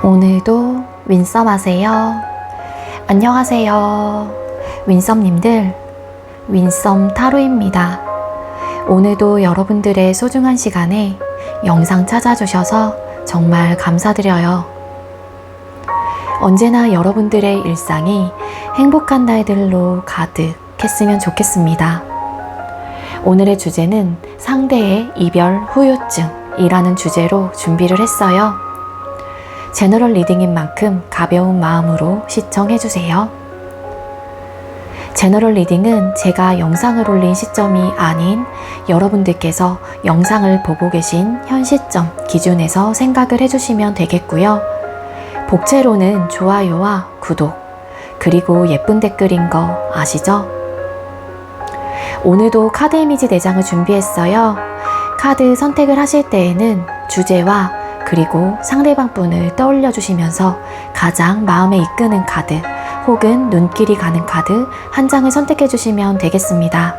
오늘도 윈썸 하세요. 안녕하세요. 윈썸님들, 윈썸 타로입니다. 오늘도 여러분들의 소중한 시간에 영상 찾아주셔서 정말 감사드려요. 언제나 여러분들의 일상이 행복한 날들로 가득했으면 좋겠습니다. 오늘의 주제는 상대의 이별 후유증이라는 주제로 준비를 했어요. 제너럴 리딩인 만큼 가벼운 마음으로 시청해주세요. 제너럴 리딩은 제가 영상을 올린 시점이 아닌 여러분들께서 영상을 보고 계신 현 시점 기준에서 생각을 해주시면 되겠고요. 복채로는 좋아요와 구독, 그리고 예쁜 댓글인 거 아시죠? 오늘도 카드 이미지 4장을 준비했어요. 카드 선택을 하실 때에는 주제와 그리고 상대방 분을 떠올려 주시면서 가장 마음에 이끄는 카드 혹은 눈길이 가는 카드 한 장을 선택해 주시면 되겠습니다.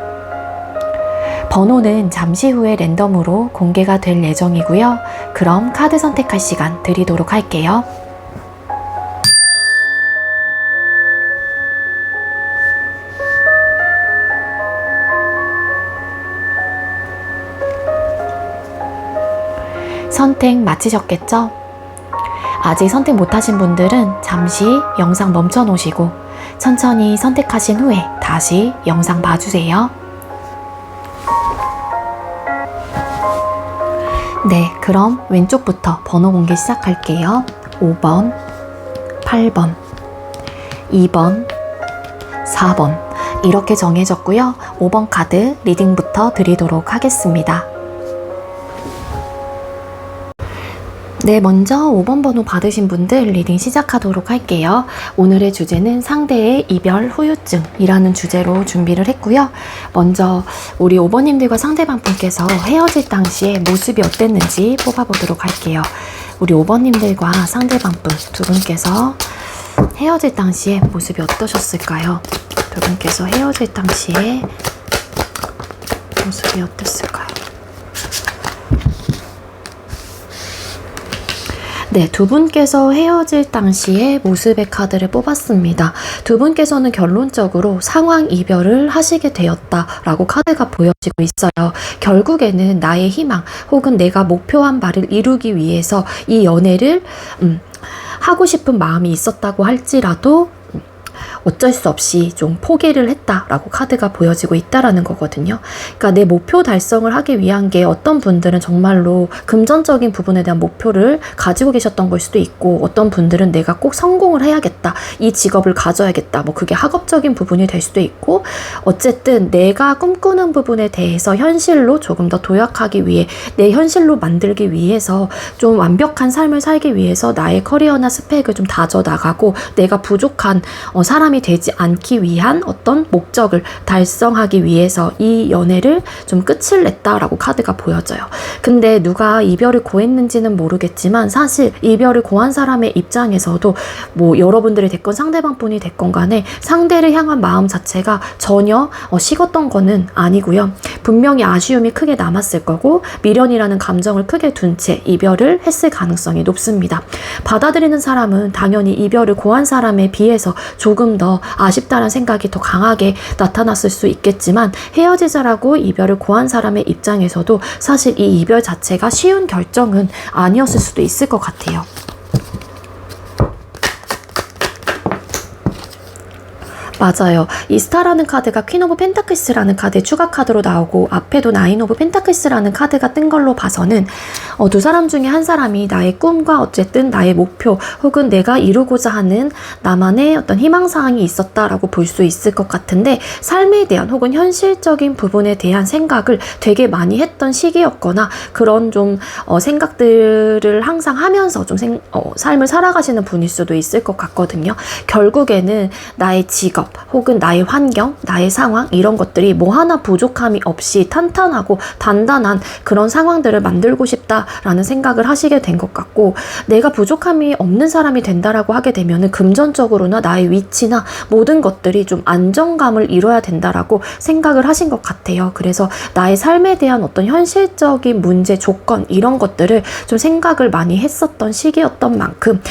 번호는 잠시 후에 랜덤으로 공개가 될 예정이고요. 그럼 카드 선택할 시간 드리도록 할게요. 선택 마치셨겠죠? 아직 선택 못하신 분들은 잠시 영상 멈춰 놓으시고 천천히 선택하신 후에 다시 영상 봐주세요. 네, 그럼 왼쪽부터 번호 공개 시작할게요. 5번, 8번, 2번, 4번 이렇게 정해졌고요. 5번 카드 리딩부터 드리도록 하겠습니다. 네, 먼저 5번 번호 받으신 분들 리딩 시작하도록 할게요. 오늘의 주제는 상대의 이별 후유증이라는 주제로 준비를 했고요. 먼저 우리 5번님들과 상대방 분께서 헤어질 당시에 모습이 어땠는지 뽑아보도록 할게요. 우리 5번님들과 상대방 분 두 분께서 헤어질 당시에 모습이 어떠셨을까요? 두 분께서 헤어질 당시에 모습이 어땠을까요? 네, 두 분께서 헤어질 당시의 모습의 카드를 뽑았습니다. 두 분께서는 결론적으로 상황 이별을 하시게 되었다라고 카드가 보여지고 있어요. 결국에는 나의 희망 혹은 내가 목표한 바를 이루기 위해서 이 연애를 하고 싶은 마음이 있었다고 할지라도 어쩔 수 없이 좀 포기를 했다라고 카드가 보여지고 있다라는 거거든요. 그러니까 내 목표 달성을 하기 위한 게 어떤 분들은 정말로 금전적인 부분에 대한 목표를 가지고 계셨던 걸 수도 있고 어떤 분들은 내가 꼭 성공을 해야겠다. 이 직업을 가져야겠다. 뭐 그게 학업적인 부분이 될 수도 있고 어쨌든 내가 꿈꾸는 부분에 대해서 현실로 조금 더 도약하기 위해 내 현실로 만들기 위해서 좀 완벽한 삶을 살기 위해서 나의 커리어나 스펙을 좀 다져나가고 내가 부족한 사람이 되지 않기 위한 어떤 목적을 달성하기 위해서 이 연애를 좀 끝을 냈다라고 카드가 보여져요. 근데 누가 이별을 고했는지는 모르겠지만 사실 이별을 고한 사람의 입장에서도 뭐 여러분들이 됐건 상대방 분이 됐건 간에 상대를 향한 마음 자체가 전혀 식었던 거는 아니고요. 분명히 아쉬움이 크게 남았을 거고 미련이라는 감정을 크게 둔 채 이별을 했을 가능성이 높습니다. 받아들이는 사람은 당연히 이별을 고한 사람에 비해서 조금 더 아쉽다는 생각이 더 강하게 나타났을 수 있겠지만 헤어지자라고 이별을 고한 사람의 입장에서도 사실 이 이별 자체가 쉬운 결정은 아니었을 수도 있을 것 같아요. 맞아요. 이 스타라는 카드가 퀸 오브 펜타클스라는 카드의 추가 카드로 나오고 앞에도 나인 오브 펜타클스라는 카드가 뜬 걸로 봐서는 두 사람 중에 한 사람이 나의 꿈과 어쨌든 나의 목표 혹은 내가 이루고자 하는 나만의 어떤 희망사항이 있었다라고 볼 수 있을 것 같은데 삶에 대한 혹은 현실적인 부분에 대한 생각을 되게 많이 했던 시기였거나 그런 좀 생각들을 항상 하면서 좀 삶을 살아가시는 분일 수도 있을 것 같거든요. 결국에는 나의 직업 혹은 나의 환경, 나의 상황 이런 것들이 뭐 하나 부족함이 없이 탄탄하고 단단한 그런 상황들을 만들고 싶다라는 생각을 하시게 된 것 같고, 내가 부족함이 없는 사람이 된다라고 하게 되면은 금전적으로나 나의 위치나 모든 것들이 좀 안정감을 이뤄야 된다라고 생각을 하신 것 같아요. 그래서 나의 삶에 대한 어떤 현실적인 문제, 조건 이런 것들을 좀 생각을 많이 했었던 시기였던 만큼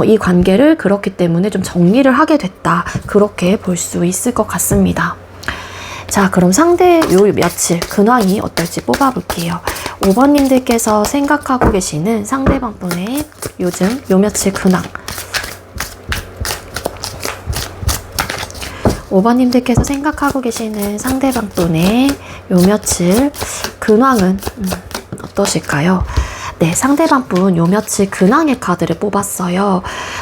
이 관계를 그렇기 때문에 좀 정리를 하게 됐다, 그렇게 볼 수 있을 것 같습니다. 자, 그럼 상대의 요 며칠 근황이 어떨지 뽑아볼게요. 5번님들께서 생각하고 계시는 상대방 분의 요즘 요 며칠 근황. 5번님들께서 생각하고 계시는 상대방 분의 요 며칠 근황은 어떠실까요? 네, 상대방 분 요 며칠 근황의 카드를 뽑았어요.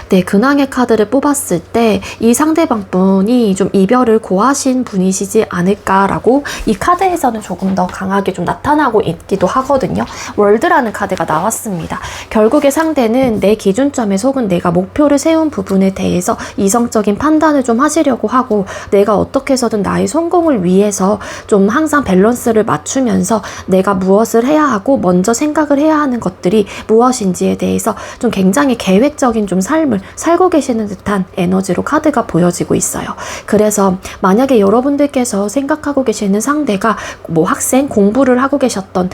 네, 근황의 카드를 뽑았을 때 이 상대방 분이 좀 이별을 고하신 분이시지 않을까라고 이 카드에서는 조금 더 강하게 좀 나타나고 있기도 하거든요. 월드라는 카드가 나왔습니다. 결국에 상대는 내 기준점에서 혹은 내가 목표를 세운 부분에 대해서 이성적인 판단을 좀 하시려고 하고, 내가 어떻게 해서든 나의 성공을 위해서 좀 항상 밸런스를 맞추면서 내가 무엇을 해야 하고 먼저 생각을 해야 하는 것들이 무엇인지에 대해서 좀 굉장히 계획적인 좀 삶을 살고 계시는 듯한 에너지로 카드가 보여지고 있어요. 그래서 만약에 여러분들께서 생각하고 계시는 상대가 뭐 학생 공부를 하고 계셨던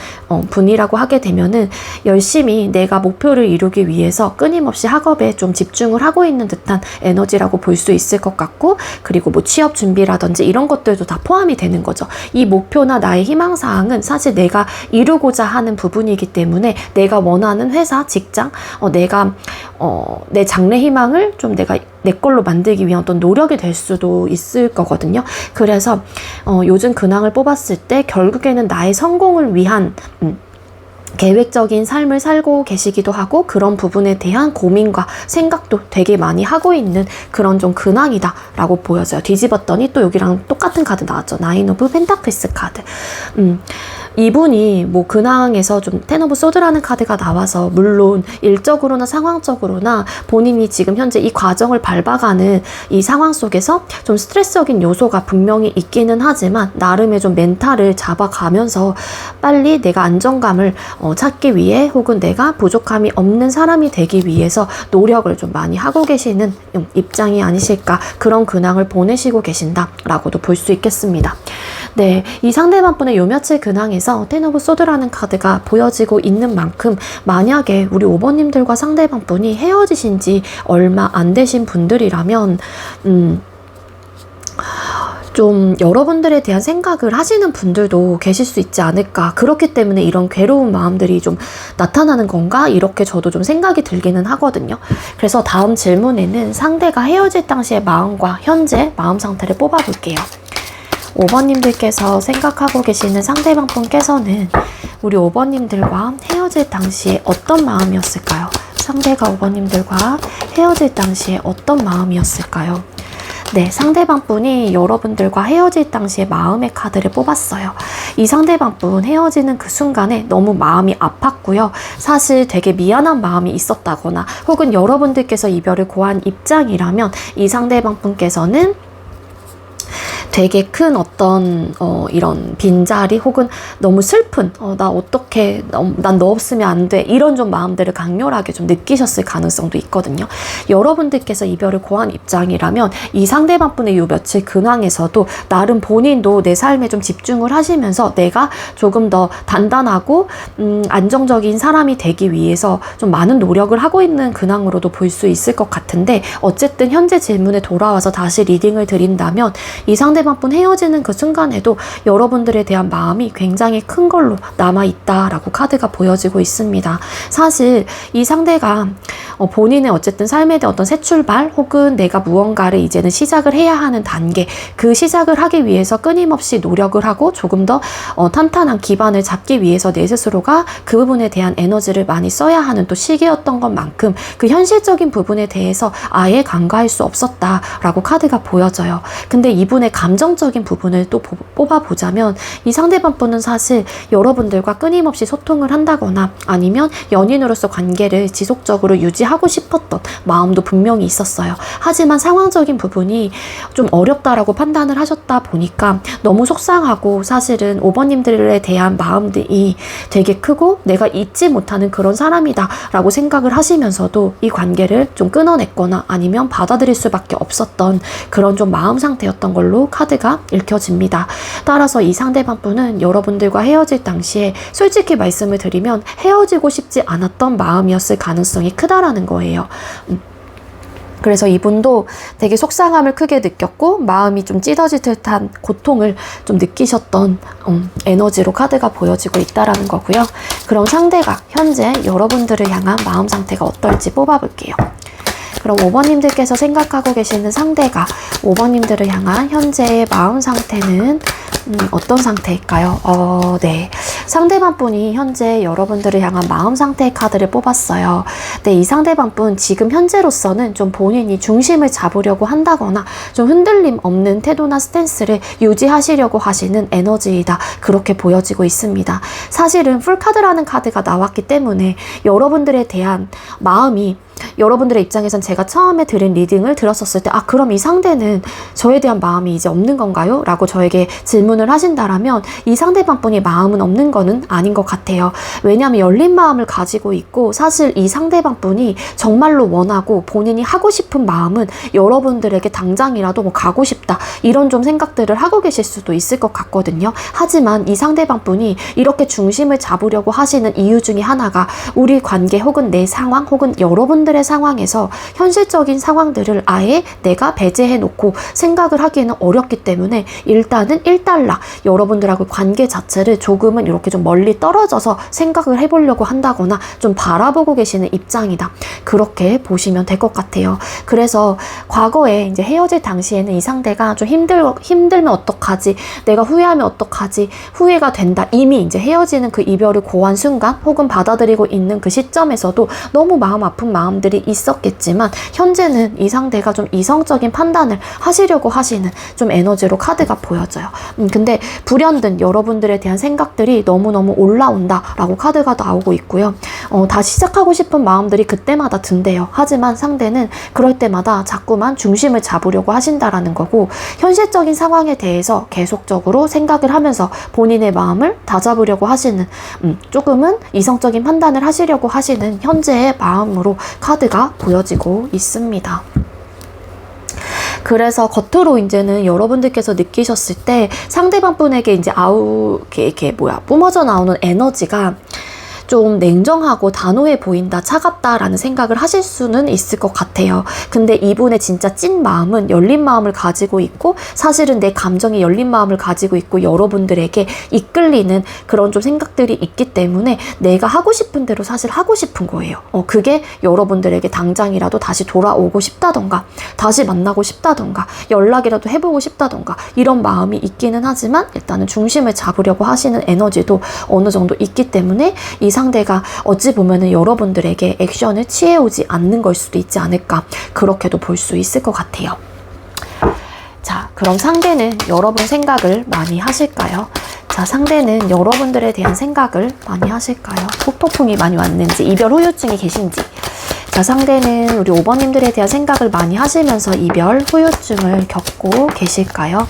분이라고 하게 되면은 열심히 내가 목표를 이루기 위해서 끊임없이 학업에 좀 집중을 하고 있는 듯한 에너지라고 볼 수 있을 것 같고, 그리고 뭐 취업 준비라든지 이런 것들도 다 포함이 되는 거죠. 이 목표나 나의 희망사항은 사실 내가 이루고자 하는 부분이기 때문에 내가 원하는 회사, 직장, 내가 내 장래 희망을 좀 내가 내 걸로 만들기 위한 어떤 노력이 될 수도 있을 거거든요. 그래서 요즘 근황을 뽑았을 때 결국에는 나의 성공을 위한 계획적인 삶을 살고 계시기도 하고, 그런 부분에 대한 고민과 생각도 되게 많이 하고 있는 그런 좀 근황이다 라고 보여져요. 뒤집었더니 또 여기랑 똑같은 카드 나왔죠. 나인 오브 펜타클스 카드. 이분이 뭐 근황에서 좀 텐 오브 소드라는 카드가 나와서 물론 일적으로나 상황적으로나 본인이 지금 현재 이 과정을 밟아가는 이 상황 속에서 좀 스트레스적인 요소가 분명히 있기는 하지만 나름의 좀 멘탈을 잡아가면서 빨리 내가 안정감을 찾기 위해, 혹은 내가 부족함이 없는 사람이 되기 위해서 노력을 좀 많이 하고 계시는 입장이 아니실까, 그런 근황을 보내시고 계신다라고도 볼 수 있겠습니다. 네, 이 상대방 분의 요 며칠 근황에서 텐 오브 소드라는 카드가 보여지고 있는 만큼, 만약에 우리 5번님들과 상대방 분이 헤어지신 지 얼마 안 되신 분들이라면 좀 여러분들에 대한 생각을 하시는 분들도 계실 수 있지 않을까, 그렇기 때문에 이런 괴로운 마음들이 좀 나타나는 건가, 이렇게 저도 좀 생각이 들기는 하거든요. 그래서 다음 질문에는 상대가 헤어질 당시의 마음과 현재 마음 상태를 뽑아볼게요. 5번님들께서 생각하고 계시는 상대방 분께서는 우리 5번님들과 헤어질 당시에 어떤 마음이었을까요? 상대가 5번님들과 헤어질 당시에 어떤 마음이었을까요? 네, 상대방 분이 여러분들과 헤어질 당시에 마음의 카드를 뽑았어요. 이 상대방 분 헤어지는 그 순간에 너무 마음이 아팠고요. 사실 되게 미안한 마음이 있었다거나, 혹은 여러분들께서 이별을 고한 입장이라면 이 상대방 분께서는 되게 큰 어떤 이런 빈자리, 혹은 너무 슬픈 나 어떻게 난 너 없으면 안 돼, 이런 좀 마음들을 강렬하게 좀 느끼셨을 가능성도 있거든요. 여러분들께서 이별을 고한 입장이라면 이 상대방 분의 요 며칠 근황에서도 나름 본인도 내 삶에 좀 집중을 하시면서 내가 조금 더 단단하고 안정적인 사람이 되기 위해서 좀 많은 노력을 하고 있는 근황으로도 볼 수 있을 것 같은데, 어쨌든 현재 질문에 돌아와서 다시 리딩을 드린다면 이 상대방 분 헤어지는 그 순간에도 여러분들에 대한 마음이 굉장히 큰 걸로 남아있다라고 카드가 보여지고 있습니다. 사실 이 상대가 본인의 어쨌든 삶에 대한 어떤 새 출발, 혹은 내가 무언가를 이제는 시작을 해야 하는 단계, 그 시작을 하기 위해서 끊임없이 노력을 하고 조금 더 탄탄한 기반을 잡기 위해서 내 스스로가 그 부분에 대한 에너지를 많이 써야 하는 또 시기였던 것만큼 그 현실적인 부분에 대해서 아예 간과할 수 없었다라고 카드가 보여져요. 근데 이분의 감정 감정적인 부분을 또 뽑아보자면 이 상대방 분은 사실 여러분들과 끊임없이 소통을 한다거나 아니면 연인으로서 관계를 지속적으로 유지하고 싶었던 마음도 분명히 있었어요. 하지만 상황적인 부분이 좀 어렵다라고 판단을 하셨다 보니까 너무 속상하고 사실은 5번님들에 대한 마음들이 되게 크고 내가 잊지 못하는 그런 사람이다 라고 생각을 하시면서도 이 관계를 좀 끊어냈거나 아니면 받아들일 수밖에 없었던 그런 좀 마음 상태였던 걸로 카드가 읽혀집니다. 따라서 이 상대방 분은 여러분들과 헤어질 당시에 솔직히 말씀을 드리면 헤어지고 싶지 않았던 마음이었을 가능성이 크다라는 거예요. 그래서 이분도 되게 속상함을 크게 느꼈고 마음이 좀 찢어질 듯한 고통을 좀 느끼셨던 에너지로 카드가 보여지고 있다라는 거고요. 그럼 상대가 현재 여러분들을 향한 마음 상태가 어떨지 뽑아볼게요. 그럼 5번님들께서 생각하고 계시는 상대가 5번님들을 향한 현재의 마음 상태는 어떤 상태일까요? 네. 상대방 분이 현재 여러분들을 향한 마음 상태의 카드를 뽑았어요. 네, 이 상대방 분 지금 현재로서는 좀 본인이 중심을 잡으려고 한다거나 좀 흔들림 없는 태도나 스탠스를 유지하시려고 하시는 에너지이다. 그렇게 보여지고 있습니다. 사실은 풀카드라는 카드가 나왔기 때문에 여러분들에 대한 마음이 여러분들의 입장에선 제가 처음에 드린 리딩을 들었었을 때 그럼 이 상대는 저에 대한 마음이 이제 없는 건가요? 라고 저에게 질문을 하신다라면 이 상대방 분이 마음은 없는 거는 아닌 것 같아요. 왜냐하면 열린 마음을 가지고 있고 사실 이 상대방 분이 정말로 원하고 본인이 하고 싶은 마음은 여러분들에게 당장이라도 뭐 가고 싶다 이런 좀 생각들을 하고 계실 수도 있을 것 같거든요. 하지만 이 상대방 분이 이렇게 중심을 잡으려고 하시는 이유 중에 하나가 우리 관계 혹은 내 상황 혹은 여러분들의 상황에서 현실적인 상황들을 아예 내가 배제해 놓고 생각을 하기에는 어렵기 때문에 일단은 1달러 여러분들하고 관계 자체를 조금은 이렇게 좀 멀리 떨어져서 생각을 해보려고 한다거나 좀 바라보고 계시는 입장이다. 그렇게 보시면 될 것 같아요. 그래서 과거에 이제 헤어질 당시에는 이 상대가 좀 힘들면 어떡하지? 내가 후회하면 어떡하지? 후회가 된다. 이미 이제 헤어지는 그 이별을 고한 순간 혹은 받아들이고 있는 그 시점에서도 너무 마음 아픈 마음들이 있었겠지만 현재는 이 상대가 좀 이성적인 판단을 하시려고 하시는 좀 에너지로 카드가 보여져요. 근데 불현듯 여러분들에 대한 생각들이 너무너무 올라온다 라고 카드가 나오고 있고요. 다시 시작하고 싶은 마음들이 그때마다 든대요. 하지만 상대는 그럴 때마다 자꾸만 중심을 잡으려고 하신다라는 거고 현실적인 상황에 대해서 계속적으로 생각을 하면서 본인의 마음을 다잡으려고 하시는 조금은 이성적인 판단을 하시려고 하시는 현재의 마음으로 카드가 보여지고 있습니다. 그래서 겉으로 이제는 여러분들께서 느끼셨을 때 상대방 분에게 이제 뿜어져 나오는 에너지가 좀 냉정하고 단호해 보인다, 차갑다라는 생각을 하실 수는 있을 것 같아요. 근데 이분의 진짜 찐 마음은 열린 마음을 가지고 있고 사실은 내 감정이 열린 마음을 가지고 있고 여러분들에게 이끌리는 그런 좀 생각들이 있기 때문에 내가 하고 싶은 대로 사실 하고 싶은 거예요. 그게 여러분들에게 당장이라도 다시 돌아오고 싶다던가 다시 만나고 싶다던가 연락이라도 해보고 싶다던가 이런 마음이 있기는 하지만 일단은 중심을 잡으려고 하시는 에너지도 어느 정도 있기 때문에 이 상대가 어찌 보면은 여러분들에게 액션을 취해오지 않는 걸 수도 있지 않을까 그렇게도 볼 수 있을 것 같아요. 자, 그럼 상대는 여러분 생각을 많이 하실까요? 자, 상대는 여러분들에 대한 생각을 많이 하실까요? 후폭풍이 많이 왔는지 이별 후유증이 계신지 자, 상대는 우리 5번님들에 대한 생각을 많이 하시면서 이별 후유증을 겪고 계실까요?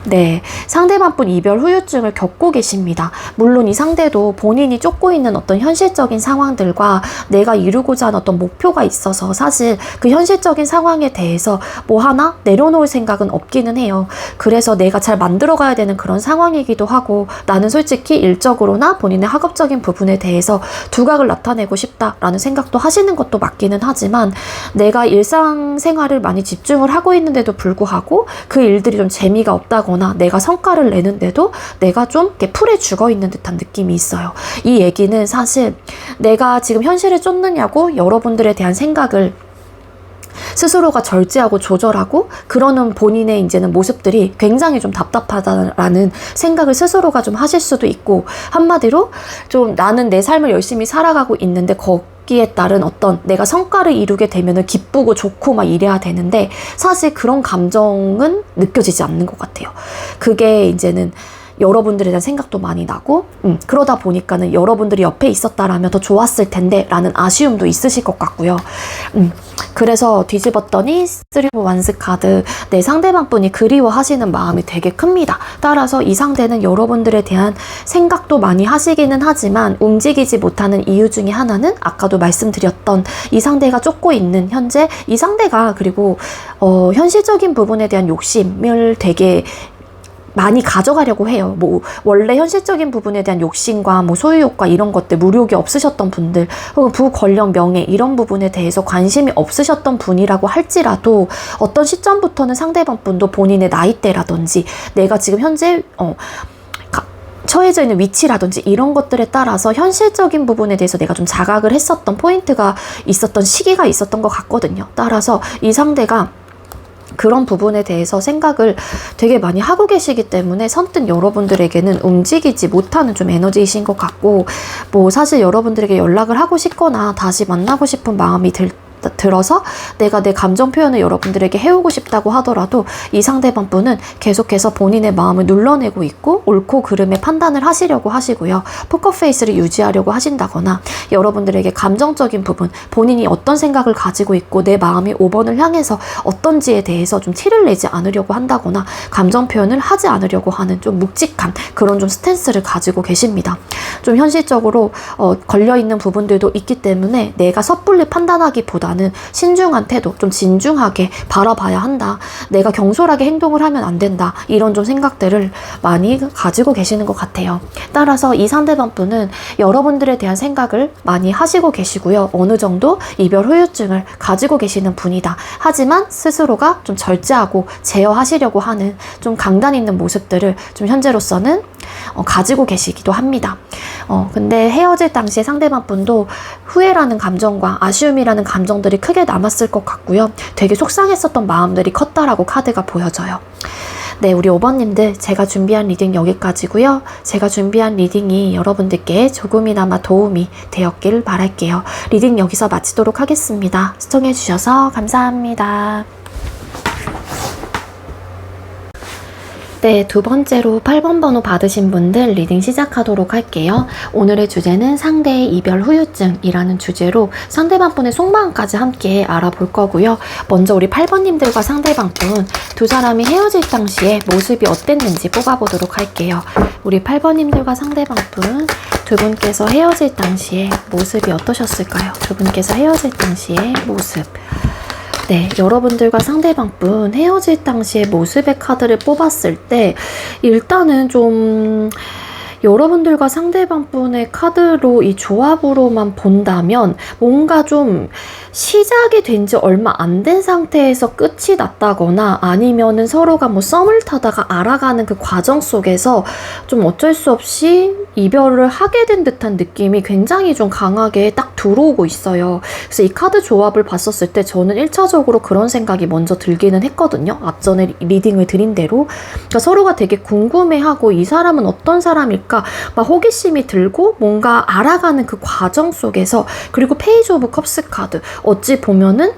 네, 상대방 분 이별 후유증을 겪고 계십니다. 물론 이 상대도 본인이 쫓고 있는 어떤 현실적인 상황들과 내가 이루고자 하는 어떤 목표가 있어서 사실 그 현실적인 상황에 대해서 뭐 하나 내려놓을 생각은 없기는 해요. 그래서 내가 잘 만들어가야 되는 그런 상황이기도 하고 나는 솔직히 일적으로나 본인의 학업적인 부분에 대해서 두각을 나타내고 싶다라는 생각도 하시는 것도 맞기는 하지만 내가 일상생활을 많이 집중을 하고 있는데도 불구하고 그 일들이 좀 재미가 없다거나 내가 성과를 내는데도 내가 좀 이렇게 풀에 죽어 있는 듯한 느낌이 있어요. 이 얘기는 사실 내가 지금 현실을 쫓느냐고 여러분들에 대한 생각을 스스로가 절제하고 조절하고 그러는 본인의 이제는 모습들이 굉장히 좀 답답하다라는 생각을 스스로가 좀 하실 수도 있고 한마디로 좀 나는 내 삶을 열심히 살아가고 있는데 이루기에 따른 어떤 내가 성과를 이루게 되면은 기쁘고 좋고 막 이래야 되는데 사실 그런 감정은 느껴지지 않는 것 같아요. 그게 이제는 여러분들에 대한 생각도 많이 나고 그러다 보니까는 여러분들이 옆에 있었다라면 더 좋았을 텐데 라는 아쉬움도 있으실 것 같고요. 그래서 뒤집었더니 3 of Wands 카드, 내 상대방 분이 그리워하시는 마음이 되게 큽니다. 따라서 이 상대는 여러분들에 대한 생각도 많이 하시기는 하지만 움직이지 못하는 이유 중에 하나는 아까도 말씀드렸던 이 상대가 쫓고 있는 현재 이 상대가 그리고 현실적인 부분에 대한 욕심을 되게 많이 가져가려고 해요. 뭐 원래 현실적인 부분에 대한 욕심과 뭐 소유욕과 이런 것들, 무욕이 없으셨던 분들 혹은 부권력 명예 이런 부분에 대해서 관심이 없으셨던 분이라고 할지라도 어떤 시점부터는 상대방 분도 본인의 나이대라든지 내가 지금 현재 처해져 있는 위치라든지 이런 것들에 따라서 현실적인 부분에 대해서 내가 좀 자각을 했었던 포인트가 있었던 시기가 있었던 것 같거든요. 따라서 이 상대가 그런 부분에 대해서 생각을 되게 많이 하고 계시기 때문에 선뜻 여러분들에게는 움직이지 못하는 좀 에너지이신 것 같고, 뭐 사실 여러분들에게 연락을 하고 싶거나 다시 만나고 싶은 마음이 들어서 내가 내 감정 표현을 여러분들에게 해오고 싶다고 하더라도 이 상대방 분은 계속해서 본인의 마음을 눌러내고 있고 옳고 그름의 판단을 하시려고 하시고요. 포커페이스를 유지하려고 하신다거나 여러분들에게 감정적인 부분, 본인이 어떤 생각을 가지고 있고 내 마음이 5번을 향해서 어떤지에 대해서 좀 티를 내지 않으려고 한다거나 감정 표현을 하지 않으려고 하는 좀 묵직한 그런 좀 스탠스를 가지고 계십니다. 좀 현실적으로 걸려있는 부분들도 있기 때문에 내가 섣불리 판단하기보다는 신중한 태도, 좀 진중하게 바라봐야 한다. 내가 경솔하게 행동을 하면 안 된다. 이런 좀 생각들을 많이 가지고 계시는 것 같아요. 따라서 이 상대방 분은 여러분들에 대한 생각을 많이 하시고 계시고요. 어느 정도 이별 후유증을 가지고 계시는 분이다. 하지만 스스로가 좀 절제하고 제어하시려고 하는 좀 강단 있는 모습들을 좀 현재로서는 가지고 계시기도 합니다. 근데 헤어질 당시에 상대방 분도 후회라는 감정과 아쉬움이라는 감정들이 크게 남았을 것 같고요. 되게 속상했었던 마음들이 컸다라고 카드가 보여져요. 네, 우리 5번님들 제가 준비한 리딩 여기까지고요. 제가 준비한 리딩이 여러분들께 조금이나마 도움이 되었길 바랄게요. 리딩 여기서 마치도록 하겠습니다. 시청해주셔서 감사합니다. 네, 두 번째로 8번 번호 받으신 분들 리딩 시작하도록 할게요. 오늘의 주제는 상대의 이별 후유증이라는 주제로 상대방 분의 속마음까지 함께 알아볼 거고요. 먼저 우리 8번님들과 상대방 분 두 사람이 헤어질 당시에 모습이 어땠는지 뽑아보도록 할게요. 우리 8번님들과 상대방 분 두 분께서 헤어질 당시에 모습이 어떠셨을까요? 두 분께서 헤어질 당시의 모습. 네, 여러분들과 상대방분 헤어질 당시의 모습의 카드를 뽑았을 때 일단은 좀 여러분들과 상대방분의 카드로 이 조합으로만 본다면 뭔가 좀 시작이 된 지 얼마 안 된 상태에서 끝이 났다거나 아니면은 서로가 뭐 썸을 타다가 알아가는 그 과정 속에서 좀 어쩔 수 없이 이별을 하게 된 듯한 느낌이 굉장히 좀 강하게 딱 들어오고 있어요. 그래서 이 카드 조합을 봤었을 때 저는 1차적으로 그런 생각이 먼저 들기는 했거든요. 앞전에 리딩을 드린 대로. 그러니까 서로가 되게 궁금해하고 이 사람은 어떤 사람일까 막 호기심이 들고 뭔가 알아가는 그 과정 속에서, 그리고 페이지 오브 컵스 카드 어찌 보면은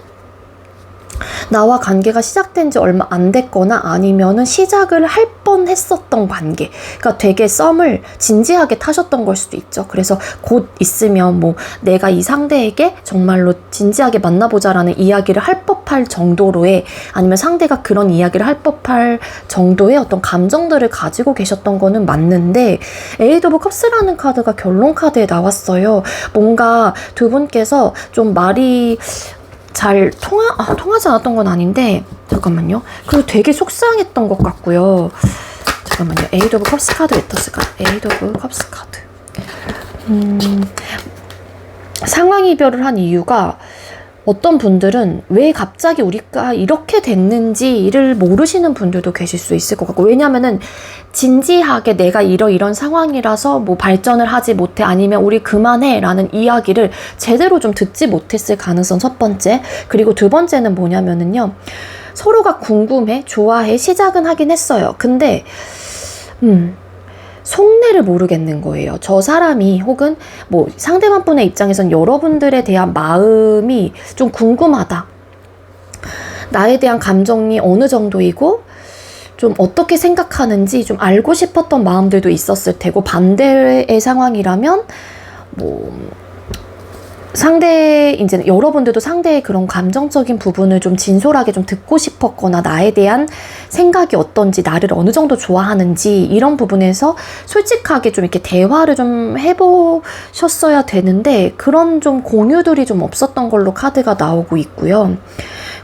나와 관계가 시작된 지 얼마 안 됐거나 아니면은 시작을 할 뻔했었던 관계, 그러니까 되게 썸을 진지하게 타셨던 걸 수도 있죠. 그래서 곧 있으면 뭐 내가 이 상대에게 정말로 진지하게 만나보자라는 이야기를 할 법할 정도로의, 아니면 상대가 그런 이야기를 할 법할 정도의 어떤 감정들을 가지고 계셨던 거는 맞는데, 에이드 오브 컵스라는 카드가 결론 카드에 나왔어요. 뭔가 두 분께서 좀 말이 잘 통하지 않았던 건 아닌데, 잠깐만요. 그리고 되게 속상했던 것 같고요. 잠깐만요. 에이드 오브 컵스 카드 왜 떴을까요? 에이드 오브 컵스 카드. 상황 이별을 한 이유가, 어떤 분들은 왜 갑자기 우리가 이렇게 됐는지를 모르시는 분들도 계실 수 있을 것 같고, 왜냐면은 진지하게 내가 이런 상황이라서 뭐 발전을 하지 못해, 아니면 우리 그만해 라는 이야기를 제대로 좀 듣지 못했을 가능성 첫 번째. 그리고 두 번째는 뭐냐면은요, 서로가 궁금해, 좋아해, 시작은 하긴 했어요. 근데 속내를 모르겠는 거예요. 저 사람이 혹은 뭐 상대방 분의 입장에선 여러분들에 대한 마음이 좀 궁금하다. 나에 대한 감정이 어느 정도이고 좀 어떻게 생각하는지 좀 알고 싶었던 마음들도 있었을 테고, 반대의 상황이라면 뭐 이제 여러분들도 상대의 그런 감정적인 부분을 좀 진솔하게 좀 듣고 싶었거나, 나에 대한 생각이 어떤지, 나를 어느 정도 좋아하는지, 이런 부분에서 솔직하게 좀 이렇게 대화를 좀 해보셨어야 되는데, 그런 좀 공유들이 좀 없었던 걸로 카드가 나오고 있고요.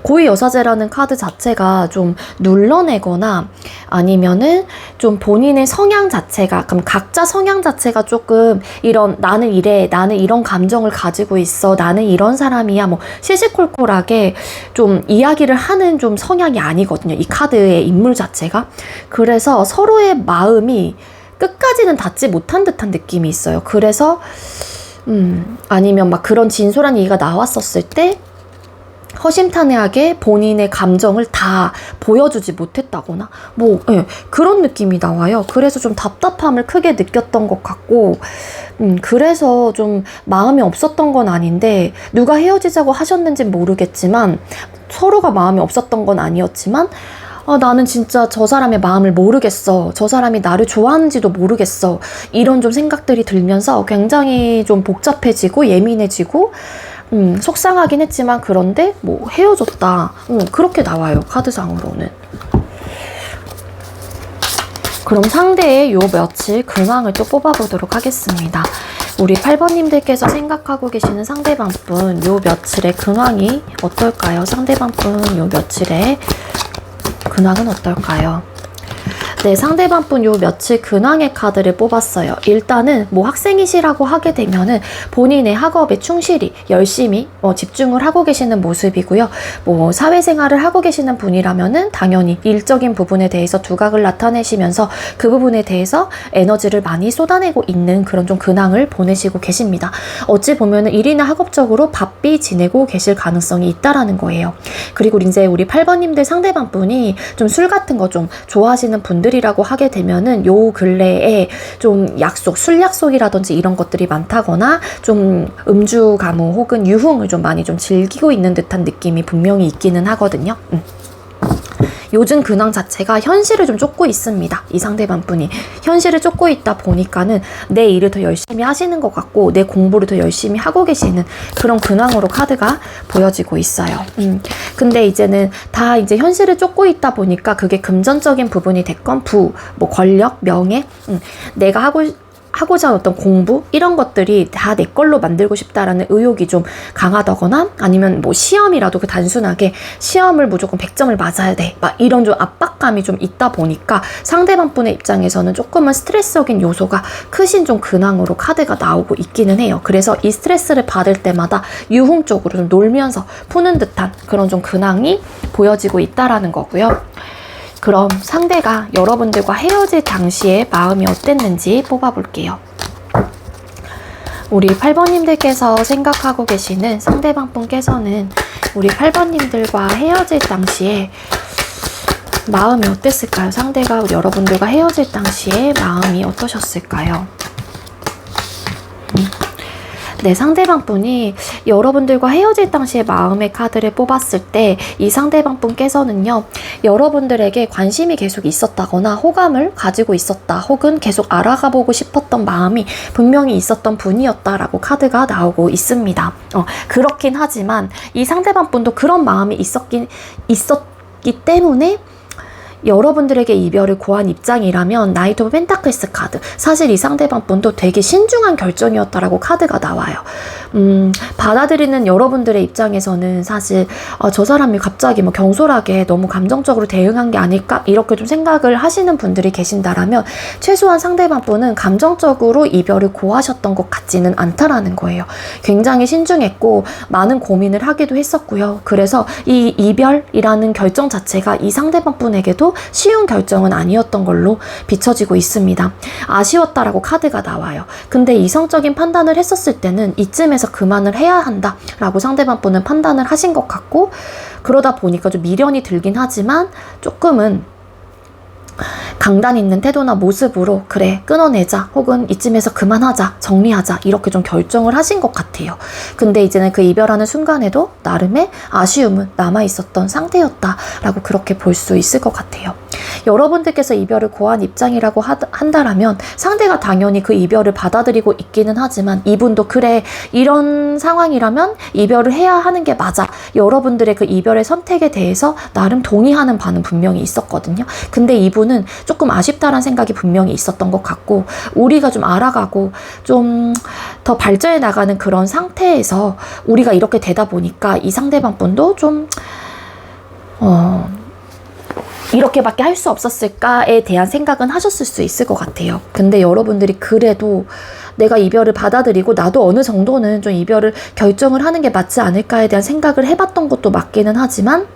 고위 여사제라는 카드 자체가 좀 눌러내거나 아니면은 좀 본인의 성향 자체가, 그럼 각자 성향 자체가 조금 이런, 나는 이래, 나는 이런 감정을 가지고 있어, 나는 이런 사람이야, 뭐 시시콜콜하게 좀 이야기를 하는 좀 성향이 아니거든요, 이 카드의 인물 자체가. 그래서 서로의 마음이 끝까지는 닿지 못한 듯한 느낌이 있어요. 그래서 아니면 막 그런 진솔한 얘기가 나왔었을 때 허심탄회하게 본인의 감정을 다 보여주지 못했다거나 뭐 그런 느낌이 나와요. 그래서 좀 답답함을 크게 느꼈던 것 같고, 그래서 좀 마음이 없었던 건 아닌데, 누가 헤어지자고 하셨는지 모르겠지만, 서로가 마음이 없었던 건 아니었지만, 나는 진짜 저 사람의 마음을 모르겠어, 저 사람이 나를 좋아하는지도 모르겠어, 이런 좀 생각들이 들면서 굉장히 좀 복잡해지고 예민해지고 속상하긴 했지만, 그런데 뭐 헤어졌다, 그렇게 나와요, 카드상으로는. 그럼 상대의 요 며칠 근황을 또 뽑아보도록 하겠습니다. 우리 8번님들께서 생각하고 계시는 상대방분 요 며칠의 근황이 어떨까요? 상대방분 요 며칠의 근황은 어떨까요? 네, 상대방분 요 며칠 근황의 카드를 뽑았어요. 일단은 뭐 학생이시라고 하게 되면은 본인의 학업에 충실히 열심히 집중을 하고 계시는 모습이고요. 뭐 사회생활을 하고 계시는 분이라면은 당연히 일적인 부분에 대해서 두각을 나타내시면서 그 부분에 대해서 에너지를 많이 쏟아내고 있는 그런 좀 근황을 보내시고 계십니다. 어찌 보면은 일이나 학업적으로 바삐 지내고 계실 가능성이 있다라는 거예요. 그리고 이제 우리 8번님들 상대방분이 좀 술 같은 거 좀 좋아하시는 분들이라고 하게 되면은 요 근래에 좀 술 약속이라든지 이런 것들이 많다거나 좀 음주 가무 혹은 유흥을 좀 많이 좀 즐기고 있는 듯한 느낌이 분명히 있기는 하거든요. 요즘 근황 자체가 현실을 좀 쫓고 있습니다. 이 상대방 분이 현실을 쫓고 있다 보니까는 내 일을 더 열심히 하시는 것 같고, 내 공부를 더 열심히 하고 계시는 그런 근황으로 카드가 보여지고 있어요. 근데 이제는 다 이제 현실을 쫓고 있다 보니까 그게 금전적인 부분이 됐건 뭐 권력, 명예, 내가 하고자 하는 어떤 공부, 이런 것들이 다 내 걸로 만들고 싶다라는 의욕이 좀 강하다거나, 아니면 뭐 시험이라도 그 단순하게 시험을 무조건 100점을 맞아야 돼, 막 이런 좀 압박감이 좀 있다 보니까 상대방 분의 입장에서는 조금은 스트레스적인 요소가 크신 좀 근황으로 카드가 나오고 있기는 해요. 그래서 이 스트레스를 받을 때마다 유흥 쪽으로 좀 놀면서 푸는 듯한 그런 좀 근황이 보여지고 있다라는 거고요. 그럼 상대가 여러분들과 헤어질 당시에 마음이 어땠는지 뽑아볼게요. 우리 8번님들께서 생각하고 계시는 상대방 분께서는 우리 8번님들과 헤어질 당시에 마음이 어땠을까요? 상대가 여러분들과 헤어질 당시에 마음이 어떠셨을까요? 네, 상대방 분이 여러분들과 헤어질 당시에 마음의 카드를 뽑았을 때 이 상대방 분께서는요, 여러분들에게 관심이 계속 있었다거나 호감을 가지고 있었다, 혹은 계속 알아가보고 싶었던 마음이 분명히 있었던 분이었다라고 카드가 나오고 있습니다. 그렇긴 하지만 이 상대방 분도 그런 마음이 있었기 때문에 여러분들에게 이별을 고한 입장이라면 나이트 오브 펜타클스 카드, 사실 이 상대방 분도 되게 신중한 결정이었다라고 카드가 나와요. 받아들이는 여러분들의 입장에서는 사실 저 사람이 갑자기 뭐 경솔하게 너무 감정적으로 대응한 게 아닐까, 이렇게 좀 생각을 하시는 분들이 계신다라면 최소한 상대방 분은 감정적으로 이별을 고하셨던 것 같지는 않다라는 거예요. 굉장히 신중했고 많은 고민을 하기도 했었고요. 그래서 이 이별이라는 결정 자체가 이 상대방 분에게도 쉬운 결정은 아니었던 걸로 비춰지고 있습니다. 아쉬웠다라고 카드가 나와요. 근데 이성적인 판단을 했었을 때는 이쯤에서 그만을 해야 한다 라고 상대방 분은 판단을 하신 것 같고, 그러다 보니까 좀 미련이 들긴 하지만 조금은 강단 있는 태도나 모습으로 그래 끊어내자 혹은 이쯤에서 그만하자 정리하자 이렇게 좀 결정을 하신 것 같아요. 근데 이제는 그 이별하는 순간에도 나름의 아쉬움은 남아있었던 상태였다라고 그렇게 볼 수 있을 것 같아요. 여러분들께서 이별을 고한 입장이라고 한다라면 상대가 당연히 그 이별을 받아들이고 있기는 하지만 이분도 그래 이런 상황이라면 이별을 해야 하는 게 맞아. 여러분들의 그 이별의 선택에 대해서 나름 동의하는 바는 분명히 있었거든요. 근데 이분은 조금 아쉽다라는 생각이 분명히 있었던 것 같고 우리가 좀 알아가고 좀 더 발전해 나가는 그런 상태에서 우리가 이렇게 되다 보니까 이 상대방 분도 좀 이렇게밖에 할 수 없었을까에 대한 생각은 하셨을 수 있을 것 같아요. 근데 여러분들이 그래도 내가 이별을 받아들이고 나도 어느 정도는 좀 이별을 결정을 하는 게 맞지 않을까에 대한 생각을 해봤던 것도 맞기는 하지만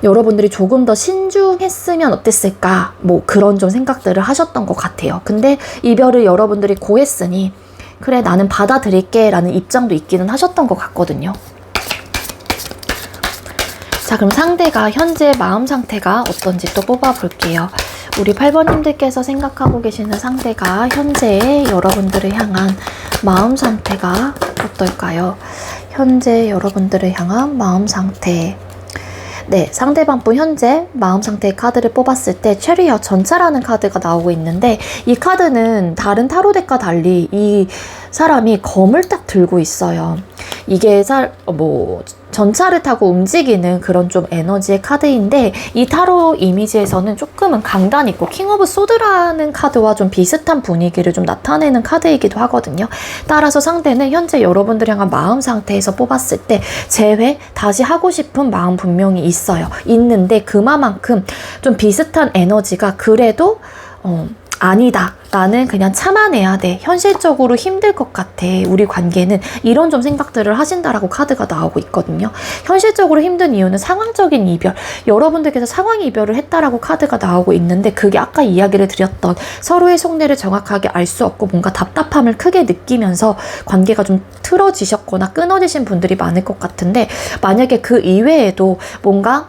여러분들이 조금 더 신중했으면 어땠을까 뭐 그런 좀 생각들을 하셨던 것 같아요. 근데 이별을 여러분들이 고했으니 그래 나는 받아들일게 라는 입장도 있기는 하셨던 것 같거든요. 자, 그럼 상대가 현재 마음 상태가 어떤지 또 뽑아볼게요. 우리 8번님들께서 생각하고 계시는 상대가 현재 여러분들을 향한 마음 상태가 어떨까요? 현재 여러분들을 향한 마음 상태. 네, 상대방 분 현재 마음 상태의 카드를 뽑았을 때 체리어 전차라는 카드가 나오고 있는데 이 카드는 다른 타로덱과 달리 이 사람이 검을 딱 들고 있어요. 이게 전차를 타고 움직이는 그런 좀 에너지의 카드인데 이 타로 이미지에서는 조금은 강단 있고 킹 오브 소드라는 카드와 좀 비슷한 분위기를 좀 나타내는 카드이기도 하거든요. 따라서 상대는 현재 여러분들 향한 마음 상태에서 뽑았을 때 재회 다시 하고 싶은 마음 분명히 있는데 그만큼 좀 비슷한 에너지가 그래도 아니다. 나는 그냥 참아내야 돼. 현실적으로 힘들 것 같아. 우리 관계는. 이런 좀 생각들을 하신다라고 카드가 나오고 있거든요. 현실적으로 힘든 이유는 상황적인 이별. 여러분들께서 상황 이별을 했다라고 카드가 나오고 있는데 그게 아까 이야기를 드렸던 서로의 속내를 정확하게 알 수 없고 뭔가 답답함을 크게 느끼면서 관계가 좀 틀어지셨거나 끊어지신 분들이 많을 것 같은데 만약에 그 이외에도 뭔가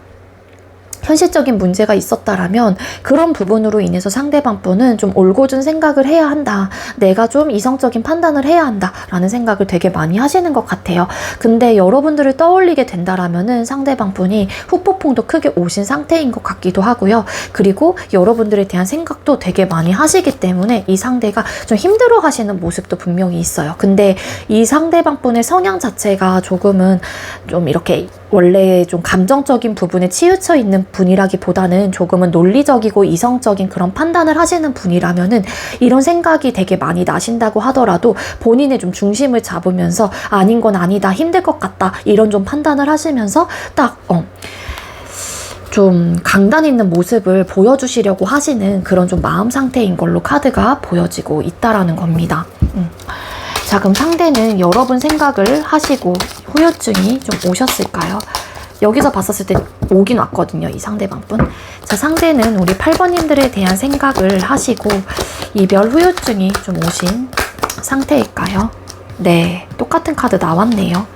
현실적인 문제가 있었다라면 그런 부분으로 인해서 상대방 분은 좀 올곧은 생각을 해야 한다. 내가 좀 이성적인 판단을 해야 한다. 라는 생각을 되게 많이 하시는 것 같아요. 근데 여러분들을 떠올리게 된다라면은 상대방 분이 후폭풍도 크게 오신 상태인 것 같기도 하고요. 그리고 여러분들에 대한 생각도 되게 많이 하시기 때문에 이 상대가 좀 힘들어 하시는 모습도 분명히 있어요. 근데 이 상대방 분의 성향 자체가 조금은 좀 이렇게 원래 좀 감정적인 부분에 치우쳐 있는 분이라기보다는 조금은 논리적이고 이성적인 그런 판단을 하시는 분이라면은 이런 생각이 되게 많이 나신다고 하더라도 본인의 좀 중심을 잡으면서 아닌 건 아니다, 힘들 것 같다 이런 좀 판단을 하시면서 딱 좀 강단 있는 모습을 보여주시려고 하시는 그런 좀 마음 상태인 걸로 카드가 보여지고 있다라는 겁니다. 자, 그럼 상대는 여러분 생각을 하시고 후유증이 좀 오셨을까요? 여기서 봤었을 때 오긴 왔거든요, 이 상대방 분. 자, 상대는 우리 8번님들에 대한 생각을 하시고 이별 후유증이 좀 오신 상태일까요? 네, 똑같은 카드 나왔네요.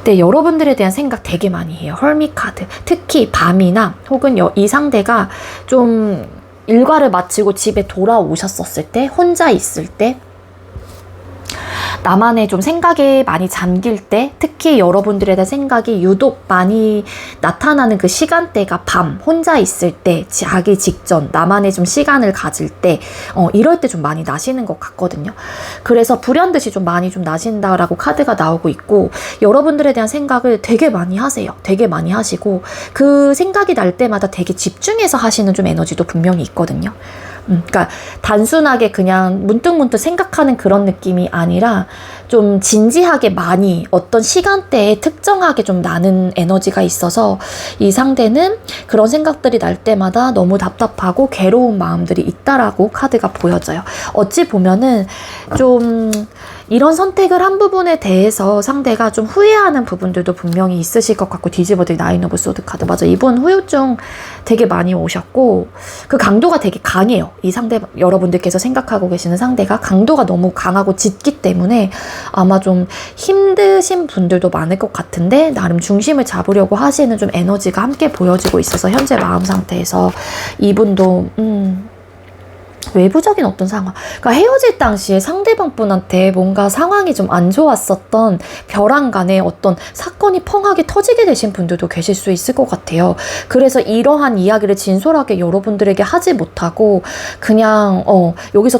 네, 여러분들에 대한 생각 되게 많이 해요. 헐미 카드. 특히 밤이나 혹은 이 상대가 좀 일과를 마치고 집에 돌아오셨었을 때, 혼자 있을 때, 나만의 좀 생각에 많이 잠길 때, 특히 여러분들에 대한 생각이 유독 많이 나타나는 그 시간대가 밤, 혼자 있을 때, 자기 직전, 나만의 좀 시간을 가질 때, 이럴 때 좀 많이 나시는 것 같거든요. 그래서 불현듯이 좀 많이 좀 나신다라고 카드가 나오고 있고, 여러분들에 대한 생각을 되게 많이 하세요. 되게 많이 하시고, 그 생각이 날 때마다 되게 집중해서 하시는 좀 에너지도 분명히 있거든요. 그러니까 단순하게 그냥 문득문득 생각하는 그런 느낌이 아니라 좀 진지하게 많이 어떤 시간대에 특정하게 좀 나는 에너지가 있어서 이 상대는 그런 생각들이 날 때마다 너무 답답하고 괴로운 마음들이 있다라고 카드가 보여져요. 어찌 보면은 좀 이런 선택을 한 부분에 대해서 상대가 좀 후회하는 부분들도 분명히 있으실 것 같고, 디지버드 나인 오브 소드 카드. 맞아. 이분 후유증 되게 많이 오셨고, 그 강도가 되게 강해요. 이 상대, 여러분들께서 생각하고 계시는 상대가 강도가 너무 강하고 짙기 때문에 아마 좀 힘드신 분들도 많을 것 같은데, 나름 중심을 잡으려고 하시는 좀 에너지가 함께 보여지고 있어서 현재 마음 상태에서 이분도 외부적인 어떤 상황, 그러니까 헤어질 당시에 상대방 분한테 뭔가 상황이 좀 안 좋았었던 벼랑 간에 어떤 사건이 펑하게 터지게 되신 분들도 계실 수 있을 것 같아요. 그래서 이러한 이야기를 진솔하게 여러분들에게 하지 못하고 그냥 여기서